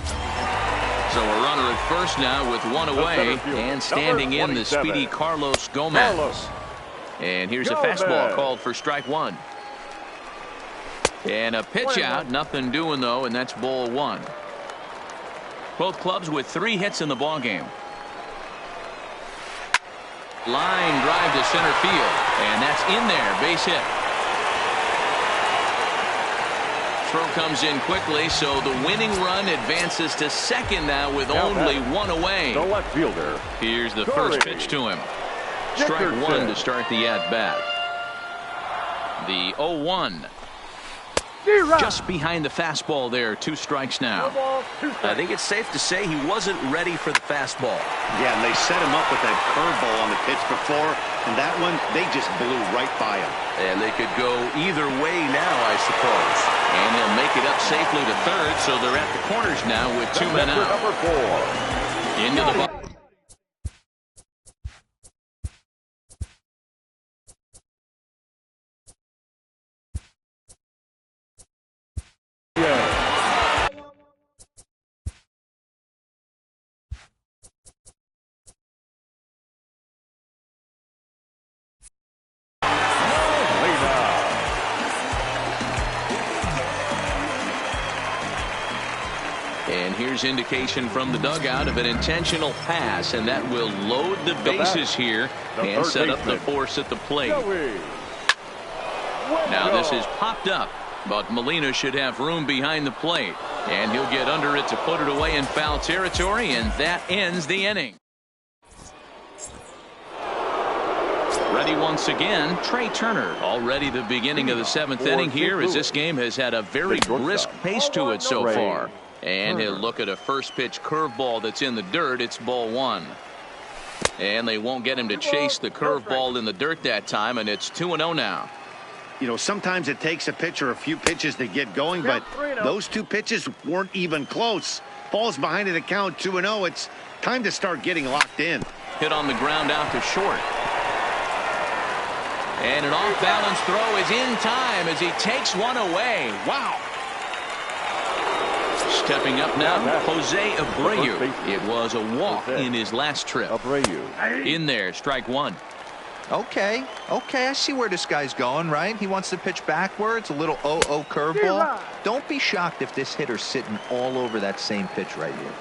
a runner at first now with 1 away, and standing in the speedy Carlos Gomez. And here's a fastball called for strike 1. And a pitch out, nothing doing though, and that's ball 1. Both clubs with 3 hits in the ballgame. Line drive to center field, and that's in there, base hit. Throw comes in quickly, so the winning run advances to second now with only 1 away. The left fielder. Here's the first pitch to him. Strike 1 to start the at-bat. The 0-1. Just behind the fastball there. 2 strikes now. I think it's safe to say he wasn't ready for the fastball. Yeah, and they set him up with that curveball on the pitch before, and that one, they just blew right by him. And they could go either way now, I suppose. And he'll make it up safely to third, so they're at the corners now with 2 men out. Number 4. Into the box. And here's indication from the dugout of an intentional pass, and that will load the bases here and set up the force at the plate. Now this is popped up, but Molina should have room behind the plate, and he'll get under it to put it away in foul territory, and that ends the inning. Ready once again, Trey Turner. Already the beginning of the 7th inning here, as this game has had a very brisk pace to it so far. And he'll look at a first pitch curveball that's in the dirt. It's ball 1. And they won't get him to chase the curveball in the dirt that time, and it's 2-0 now. You know, sometimes it takes a pitcher a few pitches to get going, but those 2 pitches weren't even close. Falls behind in the count, 2-0. It's time to start getting locked in. Hit on the ground out to short. And an off-balance throw is in time as he takes one away. Wow. Stepping up now, Jose Abreu. It was a walk in his last trip. In there, strike 1. Okay, I see where this guy's going, right? He wants to pitch backwards, a little 0-0 curveball. Don't be shocked if this hitter's sitting all over that same pitch right here.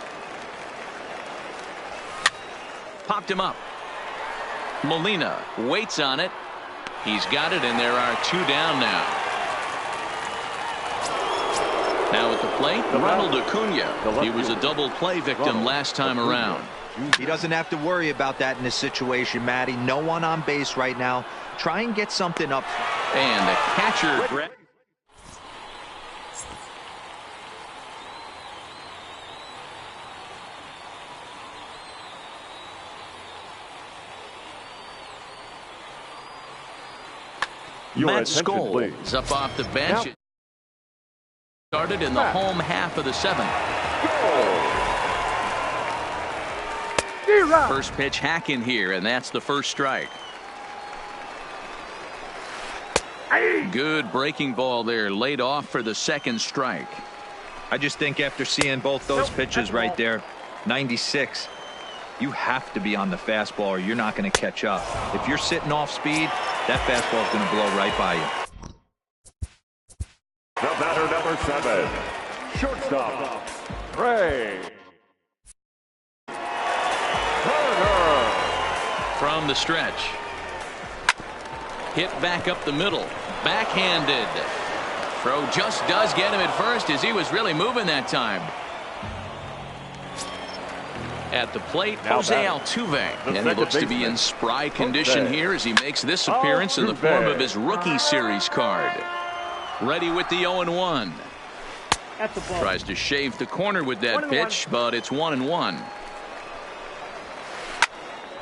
Popped him up. Molina waits on it. He's got it, and there are 2 down now. Now at the plate, Ronald Acuna. He was a double play victim last time around. He doesn't have to worry about that in this situation, Matty. No one on base right now. Try and get something up. And the catcher. Matt Scholl is up off the bench. Yep. Started in the home half of the 7th. First pitch hack in here, and that's the first strike. Good breaking ball there, laid off for the 2nd strike. I just think after seeing both those pitches right there, 96, you have to be on the fastball or you're not going to catch up. If you're sitting off speed, that fastball is going to blow right by you. The batter, number 7, shortstop, Trey Turner. From the stretch. Hit back up the middle. Backhanded. Throw just does get him at first as he was really moving that time. At the plate, Jose Altuve. And he looks to be in spry condition here as he makes this appearance in the form of his rookie series card. Ready with the 0-1. Tries to shave the corner with that pitch, but it's 1-1.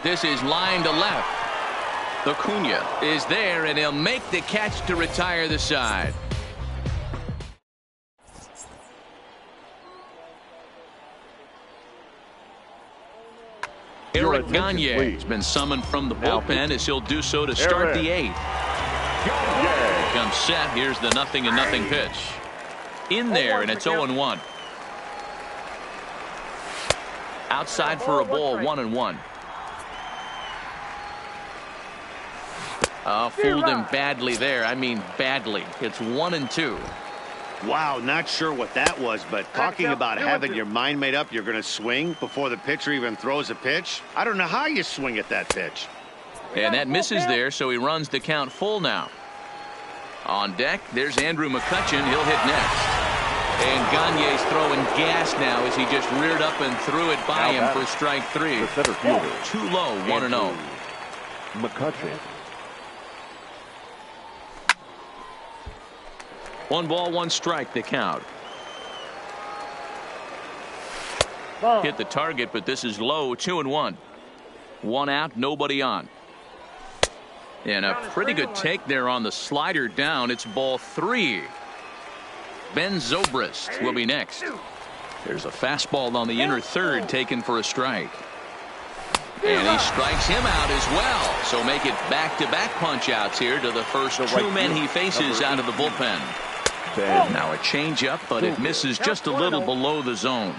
This is line to left. Acuna is there, and he'll make the catch to retire the side. Eric Gagne has been summoned from the bullpen as he'll do so to start the 8th. Comes set. Here's the 0-0 pitch. In there, and it's 0-1. Outside for a ball, 1-1. Fooled him badly there. I mean badly. It's 1-2. Wow, not sure what that was, but talking about having your mind made up you're going to swing before the pitcher even throws a pitch. I don't know how you swing at that pitch. And that misses there, so he runs the count full now. On deck, there's Andrew McCutchen. He'll hit next. And Gagne's throwing gas now as he just reared up and threw it by him for strike 3. Too low, 1-0. McCutchen. 1 ball, 1 strike, the count. Hit the target, but this is low, 2-1. 1 out, nobody on. And a pretty good take there on the slider down. It's ball 3. Ben Zobrist will be next. There's a fastball on the inner third taken for a strike. And he strikes him out as well. So make it back-to-back punch-outs here to the first 2 men he faces out of the bullpen. Now a changeup, but it misses just a little below the zone.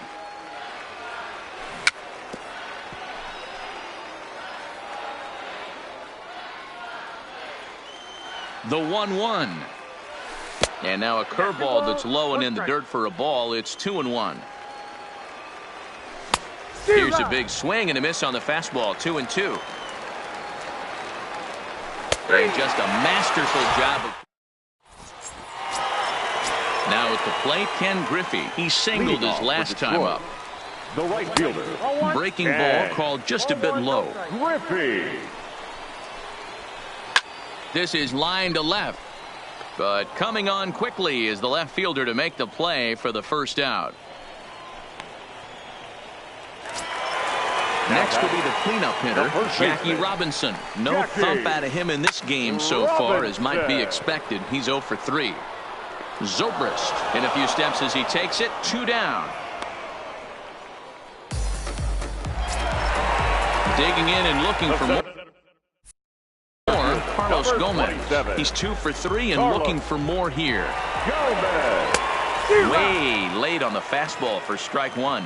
The 1-1. And now a curveball that's low and in the dirt for a ball. It's 2-1. Here's a big swing and a miss on the fastball. 2-2. And just a masterful job of. Now at the plate, Ken Griffey. He singled his last time up. The right fielder. Breaking ball called just a bit low. Griffey. This is line to left. But coming on quickly is the left fielder to make the play for the first out. Next will be the cleanup hitter, Jackie Robinson. No thump out of him in this game so far, as might be expected. He's 0 for 3. Zobrist in a few steps as he takes it. 2 down. Digging in and looking for more. Carlos Gomez. He's 2 for 3 and looking for more here. Way late on the fastball for strike 1.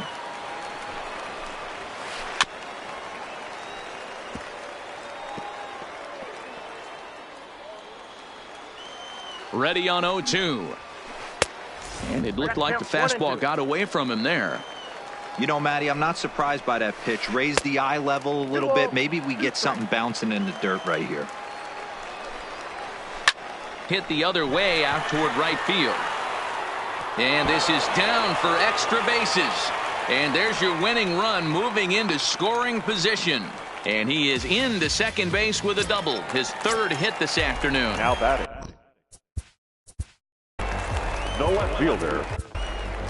Ready on 0-2. And it looked like the fastball got away from him there. You know, Matty, I'm not surprised by that pitch. Raise the eye level a little bit. Maybe we get something bouncing in the dirt right here. Hit the other way out toward right field. And this is down for extra bases. And there's your winning run moving into scoring position. And he is into second base with a double. His 3rd hit this afternoon. Now batting. The left fielder,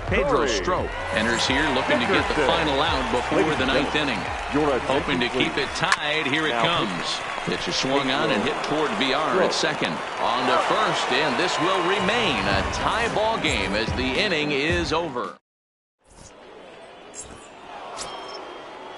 Pedro Strop enters here looking to get the final out before the 9th inning. Hoping to keep it tied. Here it comes. Pitch is swung on and hit toward VR at second. On to first, and this will remain a tie ball game as the inning is over.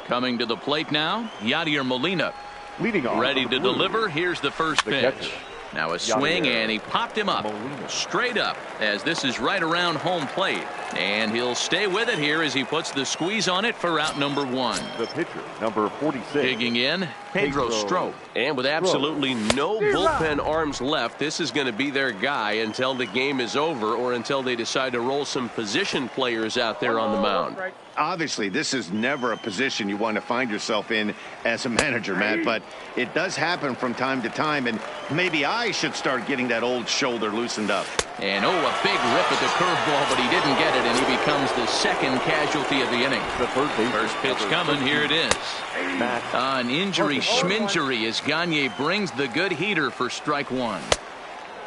Coming to the plate now, Yadier Molina. Ready to deliver. Here's the first pitch. Now a swing, and he popped him up straight up as this is right around home plate. And he'll stay with it here as he puts the squeeze on it for out number 1. The pitcher, number 46. Digging in, Pedro Strop. And with absolutely no bullpen arms left, this is going to be their guy until the game is over or until they decide to roll some position players out there on the mound. Obviously, this is never a position you want to find yourself in as a manager, Matt, but it does happen from time to time, and maybe I should start getting that old shoulder loosened up. And a big rip at the curveball, but he didn't get it, and he becomes the second casualty of the inning. First pitch coming, here it is. An injury schminjury as Gagne brings the good heater for strike 1.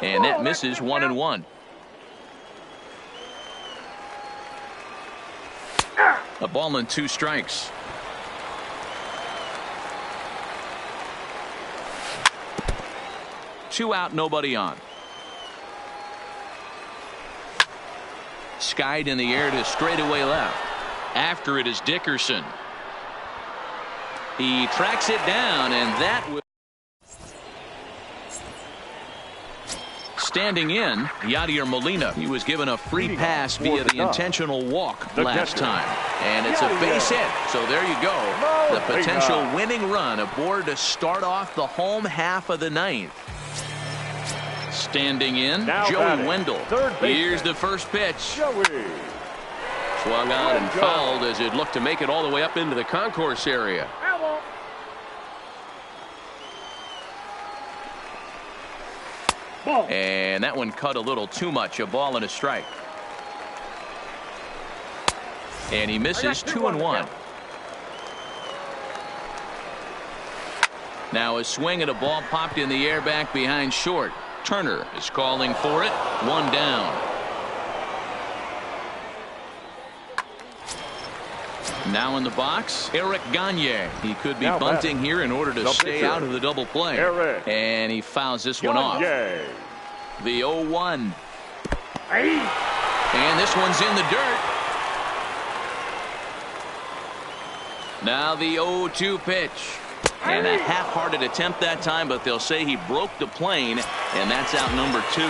And that misses 1-1. A ball and 2 strikes. Two out, nobody on. Skied in the air to straightaway left. After it is Dickerson. He tracks it down, and that will. Standing in, Yadier Molina. He was given a free pass via the intentional walk last time. And it's a base hit. So there you go. The potential winning run aboard to start off the home half of the 9th. Standing in, Joey Wendell. Here's the first pitch. Swung on and fouled as it looked to make it all the way up into the concourse area. And that one cut a little too much. A ball and a strike. And he misses 2-1. Now a swing and a ball popped in the air back behind short. Turner is calling for it. 1 down. Now in the box, Eric Gagne. He could be bunting here in order to stay out of the double play. And he fouls this one off. The 0-1. And this one's in the dirt. Now the 0-2 pitch. And a half-hearted attempt that time, but they'll say he broke the plane, and that's out number 2.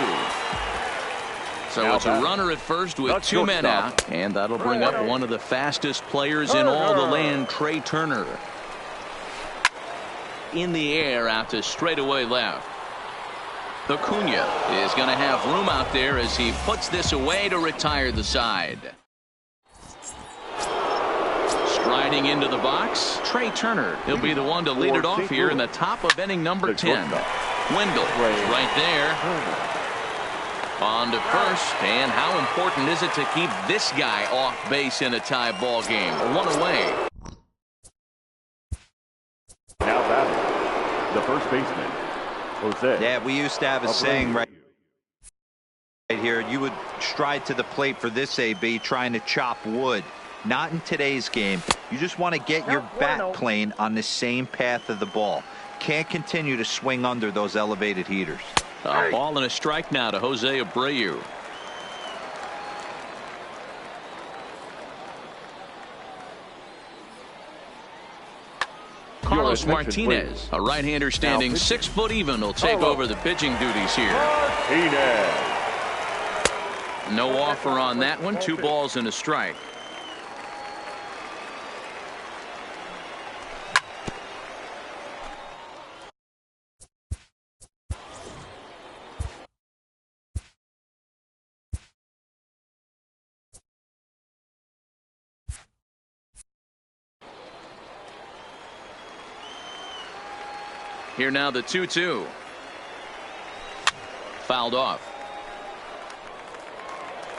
So it's a runner at first with 2 men out, and that'll bring up one of the fastest players in all the land, Trey Turner. In the air out to straightaway left. Acuna is going to have room out there as he puts this away to retire the side. Striding into the box, Trey Turner. He'll be the one to lead it off here in the top of inning number 10. Wendell is right there. On to first, and how important is it to keep this guy off base in a tie ball game? 1 away. Now batting, the first baseman, Yeah, we used to have a saying right here. You would stride to the plate for this AB, trying to chop wood. Not in today's game. You just want to get your bat plane on the same path of the ball. Can't continue to swing under those elevated heaters. A ball and a strike now to Jose Abreu. Carlos Martinez, a right-hander standing 6 foot even, will take over the pitching duties here. No offer on that one. 2 balls and a strike. Here now the 2-2. Fouled off.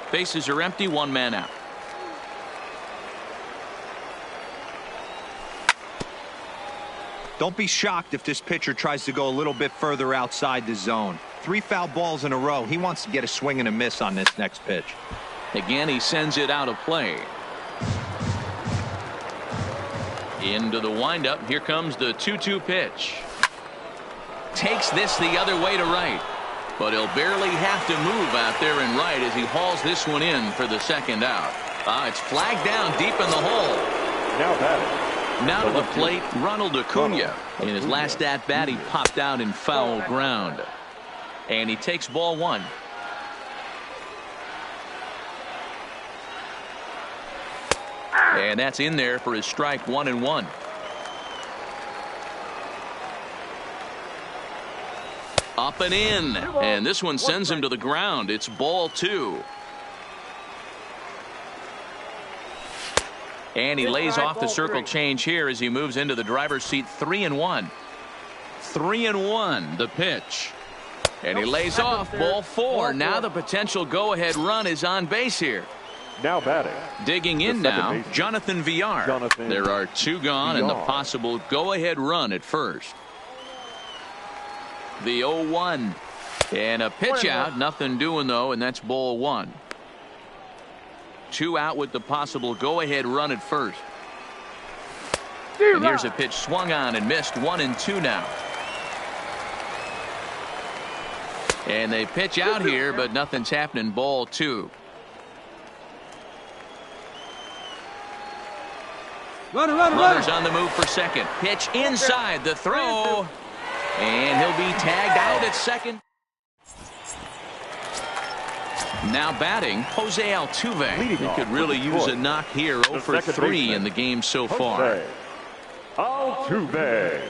Bases are empty, 1 man out. Don't be shocked if this pitcher tries to go a little bit further outside the zone. 3 foul balls in a row. He wants to get a swing and a miss on this next pitch. Again, he sends it out of play. Into the windup. Here comes the 2-2 pitch. Takes this the other way to right. But he'll barely have to move out there in right as he hauls this one in for the second out. It's flagged down deep in the hole. Now batting. Now to the plate, Ronald Acuna. In his last at bat, he popped out in foul ground. And he takes ball 1. And that's in there for his strike 1-1. Up and in, and this one sends him to the ground. It's ball 2. And he lays off the circle change here as he moves into the driver's seat. 3-1. 3-1 the pitch. And he lays off ball 4. Now the potential go-ahead run is on base here. Now batting. Digging in now, Jonathan Villar. There are 2 gone and the possible go-ahead run at first. The 0-1 and a pitch out, nothing doing though, and that's ball 1. 2 out with the possible go-ahead run at first. And here's a pitch swung on and missed. 1-2 now. And they pitch out here, but nothing's happening. Ball 2. Runners on the move for second. Pitch inside the throw. And he'll be tagged out at second. Now batting, Jose Altuve. He could really use a knock here. 0 for 3 in the game so far. Altuve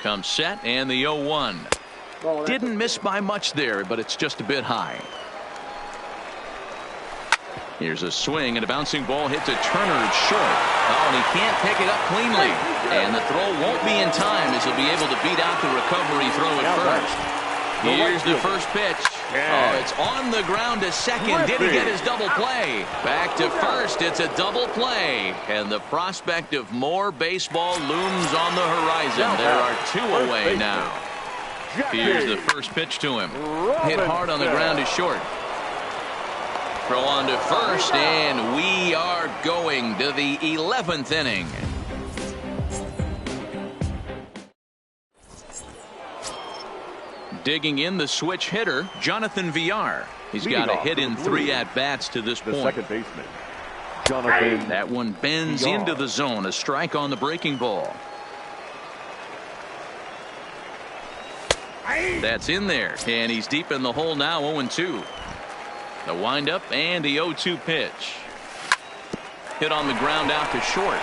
comes set, and the 0-1. Didn't miss by much there, but it's just a bit high. Here's a swing, and a bouncing ball hits a Turner. It's short. Oh, and he can't pick it up cleanly. And the throw won't be in time as he'll be able to beat out the recovery throw at first. Here's the first pitch. Oh, it's on the ground to second. Did he get his double play? Back to first. It's a double play. And the prospect of more baseball looms on the horizon. There are 2 away now. Here's the first pitch to him. Hit hard on the ground is short. Throw on to first, and we are going to the 11th inning. Digging in the switch hitter, Jonathan Villar. He's got a hit in 3 at-bats to this point. Second baseman, Jonathan. That one bends into the zone. A strike on the breaking ball. That's in there, and he's deep in the hole now. 0-2. The windup and the 0-2 pitch. Hit on the ground out to short.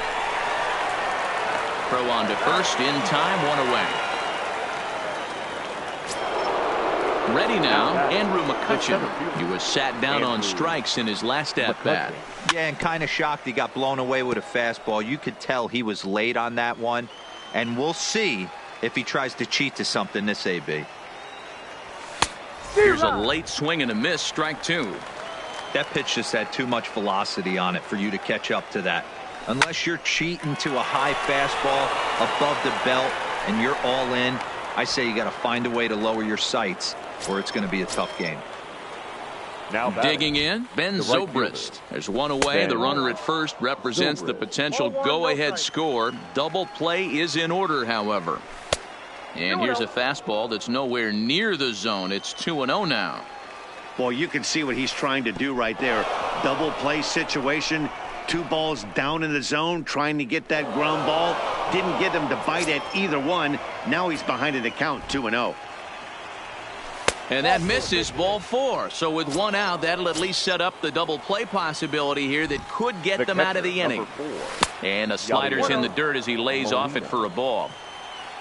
Throw on to first in time. 1 away. Ready now, Andrew McCutchen. He was sat down on strikes in his last at bat. Yeah, and kind of shocked he got blown away with a fastball. You could tell he was late on that one, and we'll see if he tries to cheat to something this AB. Here's a late swing and a miss. Strike 2. That pitch just had too much velocity on it for you to catch up to that. Unless you're cheating to a high fastball above the belt and you're all in, I say you got to find a way to lower your sights, or it's going to be a tough game. Now digging in, Ben Zobrist. There's one away. The runner at first represents the potential go-ahead score. Double play is in order, however. And here's a fastball that's nowhere near the zone. It's 2-0 now. Boy, you can see what he's trying to do right there. Double play situation. 2 balls down in the zone, trying to get that ground ball. Didn't get him to bite at either one. Now he's behind in the count, 2-0. And that misses, ball 4. So with 1 out, that'll at least set up the double play possibility here that could get them out of the inning. And a slider's in the dirt as he lays off it for a ball.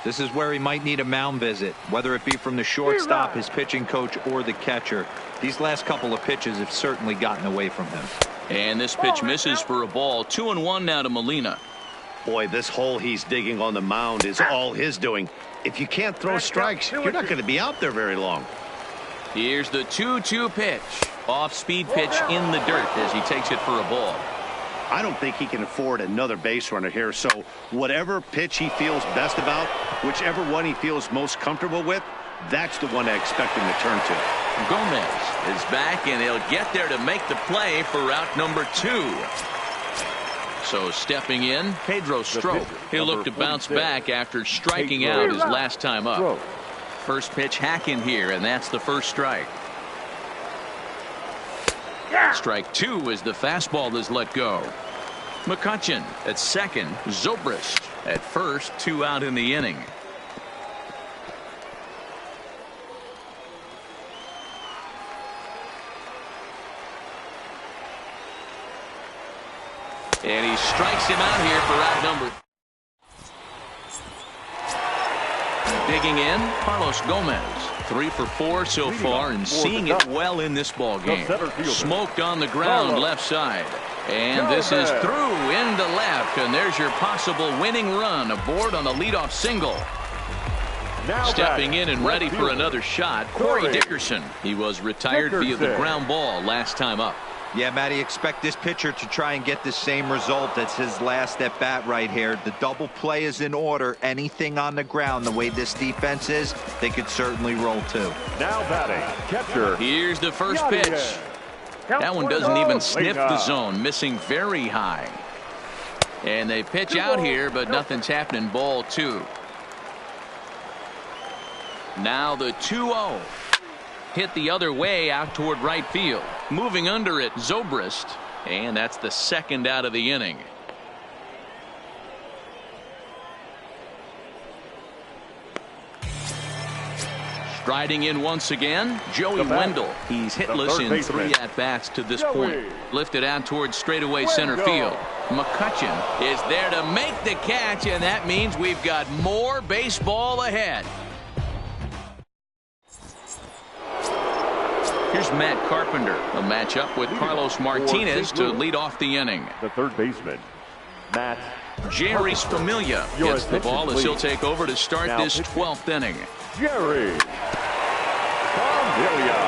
This is where he might need a mound visit, whether it be from the shortstop, his pitching coach, or the catcher. These last couple of pitches have certainly gotten away from him. And this pitch misses for a ball. 2-1 now to Molina. Boy, this hole he's digging on the mound is all his doing. If you can't throw strikes, you're not going to be out there very long. Here's the 2-2 pitch. Off-speed pitch in the dirt as he takes it for a ball. I don't think he can afford another base runner here, so whatever pitch he feels best about, whichever one he feels most comfortable with, that's the one I expect him to turn to. Gomez is back, and he'll get there to make the play for route number 2. So stepping in, Pedro Strop. He'll look to bounce back after striking out his last time up. First pitch hacking here, and that's the first strike. Strike 2 as the fastball is let go. McCutchen at second. Zobrist at first. 2 out in the inning. And he strikes him out here for out number. Digging in, Carlos Gomez. 3 for 4 so far, and seeing it well in this ball game. Smoked on the ground left side. And this is through into left, and there's your possible winning run aboard on the leadoff single. Stepping in and ready for another shot, Corey Dickerson. He was retired via the ground ball last time up. Yeah, Matty, expect this pitcher to try and get the same result. That's his last at bat right here. The double play is in order. Anything on the ground, the way this defense is, they could certainly roll too. Now batting, catcher. Here's the first pitch. That one doesn't even sniff the zone, missing very high. And they pitch out here, but nothing's happening. Ball 2. Now the 2-0. Hit the other way out toward right field. Moving under it, Zobrist. And that's the second out of the inning. Striding in once again, Joey Wendell. He's hitless in 3 at-bats to this point. Lifted out towards straightaway center field. McCutchen is there to make the catch, and that means we've got more baseball ahead. Here's Matt Carpenter. A matchup with Carlos Martinez to lead off the inning. The third baseman, Matt. Jerry Familia gets the ball as he'll take over to start this 12th inning. Jerry Familia.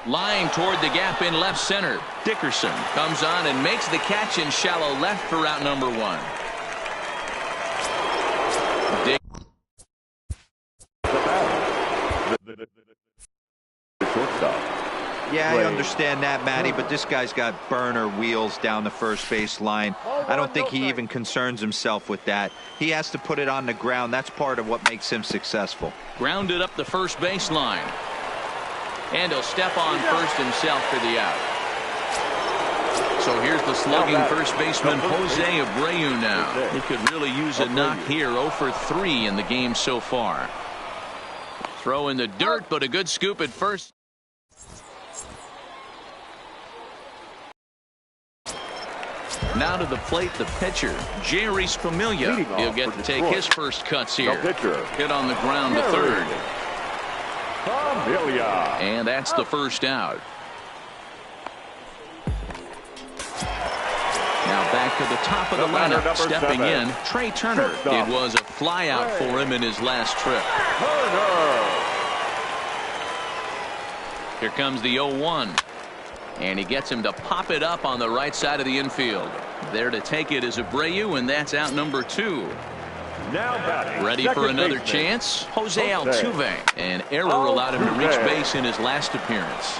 Line toward the gap in left center. Dickerson comes on and makes the catch in shallow left for route number 1. Yeah, I understand that, Matty, but this guy's got burner wheels down the first base line. I don't think he even concerns himself with that. He has to put it on the ground. That's part of what makes him successful. Grounded up the first base line. And he'll step on first himself for the out. So here's the slugging first baseman, Jose Abreu now. He could really use a knock here. 0 for 3 in the game so far. Throw in the dirt, but a good scoop at first. Now to the plate, the pitcher, Jerry Familia. He'll get to take his first cuts here. Hit on the ground to third. And that's the first out. Now back to the top of the lineup. Stepping in, Trey Turner. It was a fly out for him in his last trip. Here comes the 0-1. And he gets him to pop it up on the right side of the infield. There to take it is Abreu, and that's out number 2. Now batting, ready for another chance. Jose Altuve. An error allowed him to reach base in his last appearance.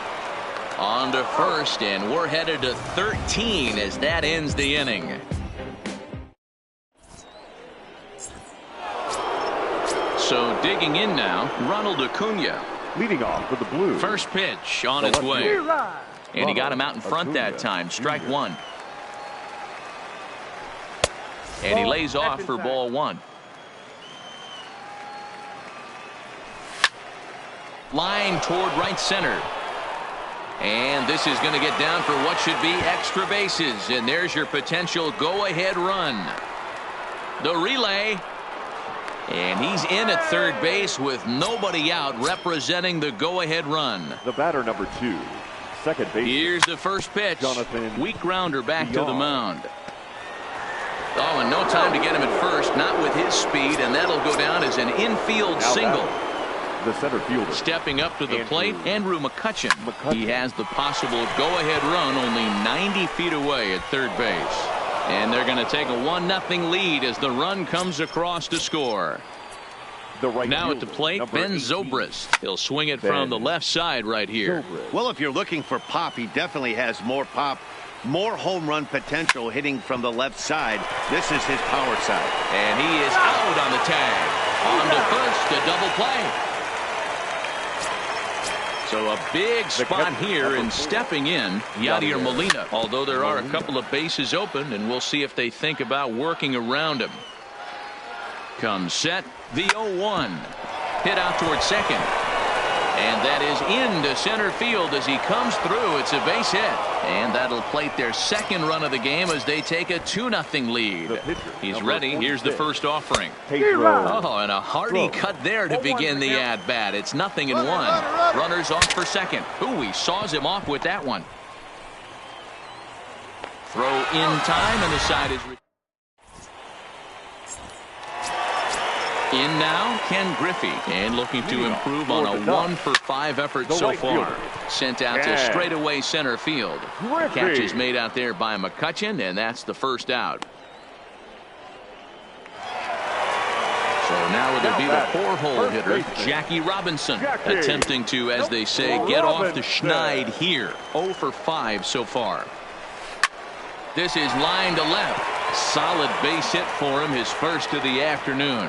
On to first, and we're headed to 13 as that ends the inning. So digging in now, Ronald Acuna. Leading off for the Blues. First pitch on its way. And he got him out in front that time. Strike 1. And he lays off for ball 1. Line toward right center. And this is going to get down for what should be extra bases. And there's your potential go-ahead run. The relay. And he's in at third base with nobody out, representing the go-ahead run. The batter number 2, second base. Here's the first pitch. Jonathan Weak grounder back to the mound. Oh, and no time to get him at first, not with his speed, and that'll go down as an infield single. The center fielder. Stepping up to the plate, Andrew McCutchen. He has the possible go-ahead run only 90 feet away at third base. And they're going to take a 1-0 lead as the run comes across to score. Now at the plate, Ben Zobrist. He'll swing it from the left side right here. Well, if you're looking for pop, he definitely has more pop, more home run potential hitting from the left side. This is his power side. And he is out on the tag. On to first, a double play. So a big spot here, and stepping in, Yadier Molina. Although there are a couple of bases open, and we'll see if they think about working around him. Comes set, the 0-1. Hit out toward second. And that is into center field as he comes through. It's a base hit. And that'll plate their second run of the game as they take a 2-0 lead. He's ready. Here's the first offering. Oh, and a hearty cut there to begin the at-bat. It's 0-1. Runners off for second. Ooh, he saws him off with that one. Throw in time, and the side is... In now, Ken Griffey, and looking to improve on a 1-for-5 effort so far. Sent out to straightaway center field. Catch is made out there by McCutchen, and that's the first out. So now it'll be the 4-hole hitter, Jackie Robinson, attempting to, as they say, get off the schneid here. 0-for-5 so far. This is line to left. Solid base hit for him, his first of the afternoon.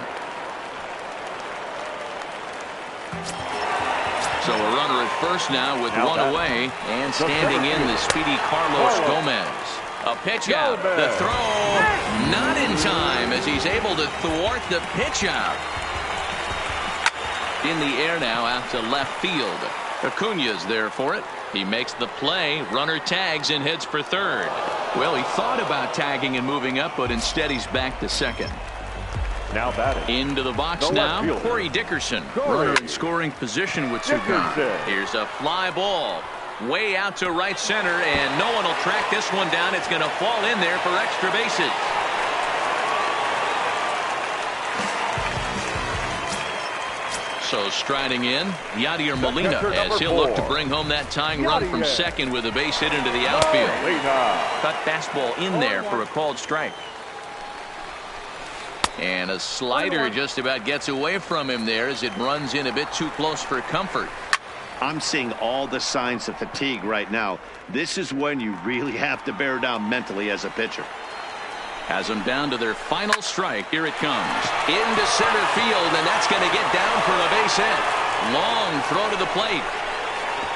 So a runner at first now with one away, and standing in the speedy Carlos Gomez. A pitch out, the throw not in time as he's able to thwart the pitch out. In the air now out to left field. Acuna's there for it. He makes the play, runner tags and heads for third. Well, he thought about tagging and moving up, but instead he's back to second. Now batting. Into the box now, Corey Dickerson. Runner in scoring position with two gone. Here's a fly ball. Way out to right center, and no one will track this one down. It's going to fall in there for extra bases. So striding in, Yadier Molina, as he'll look to bring home that tying run from second with a base hit into the outfield. Cut fastball in there for a called strike. And a slider just about gets away from him there as it runs in a bit too close for comfort. I'm seeing all the signs of fatigue right now. This is when you really have to bear down mentally as a pitcher. Has them down to their final strike. Here it comes. Into center field, and that's going to get down for a base hit. Long throw to the plate.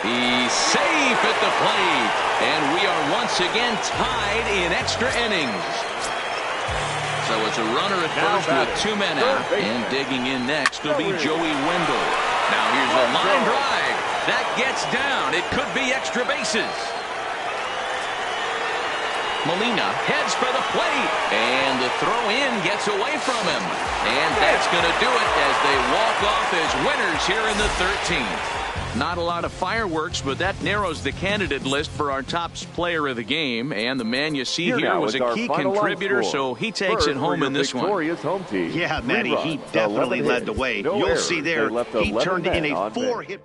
He's safe at the plate. And we are once again tied in extra innings. So it's a runner at first with two men out. And digging in next will be Joey Wendell. Now here's a line drive. That gets down. It could be extra bases. Molina heads for the plate. And the throw in gets away from him. And that's going to do it as they walk off as winners here in the 13th. Not a lot of fireworks, but that narrows the candidate list for our top player of the game. And the man you see here was a key contributor, so he takes it home in this one. Home team. Yeah, Matty, he definitely led the way. You'll see there, he turned in a 4-hit.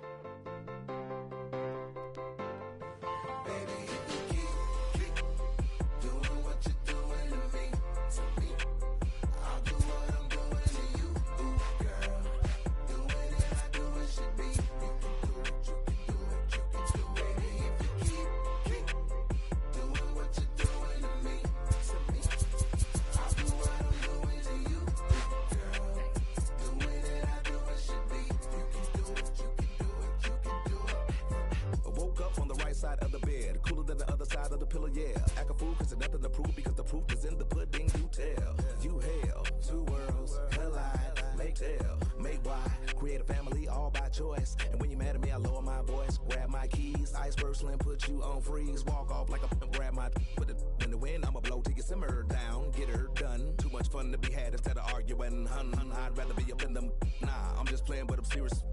other bed, cooler than the other side of the pillow, yeah. Act a fool cause there's nothing to prove because the proof is in the pudding, you tell. You hell, two worlds collide, make tell, make why, create a family all by choice. And when you're mad at me, I lower my voice, grab my keys, iceberg slim, put you on freeze, walk off like a grab my, put it in the wind, I'ma blow till you simmer down, get her done. Too much fun to be had instead of arguing, hun, I'd rather be up in them, nah, I'm just playing but I'm serious,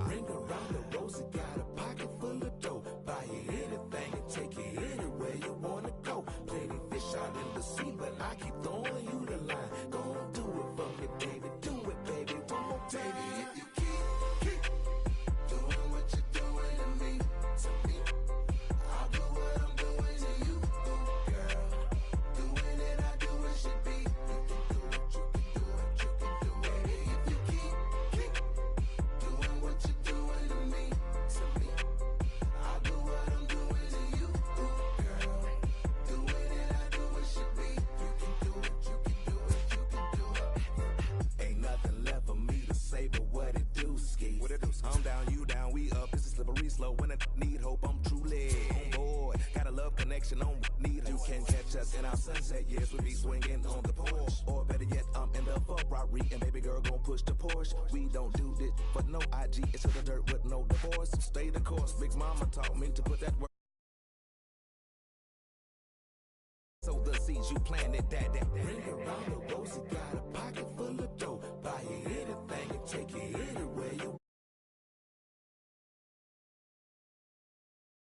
Ring around the rosy, got a pocket full of dough. Buy you anything and take you anywhere you wanna go. Plenty fish out in the sea, but I keep throwing you the line. Gon' do it for me, baby. Do it, baby. One more time. Baby, if you keep doing what you're doing to me, I'll do what I'm doing to you, girl. Doing it, I do it should be. You can do it, you can do it, you can do it. Baby, if you keep doing what you're doing to me, I'll do what I'm doing to you, girl. Doing it, I do it should be. You can do it, you can do it, you can do it. Ain't nothing left for me to say but what it do, ski. What it do? I'm down, you down, we up. This is slippery slow. When I need hope, I'm truly on board. Got a love connection on need hope. You can catch us in our sunset. Yes, we be swinging on the porch. Or better yet, I'm in the Ferrari and baby girl gon' push the Porsche. We don't do this for no IG. It's to the dirt with no divorce. Stay the course. Big mama taught me to put that work. So the seeds you planted, that. Ring around the rosy, got a pocket full of dough. Buy you anything and take you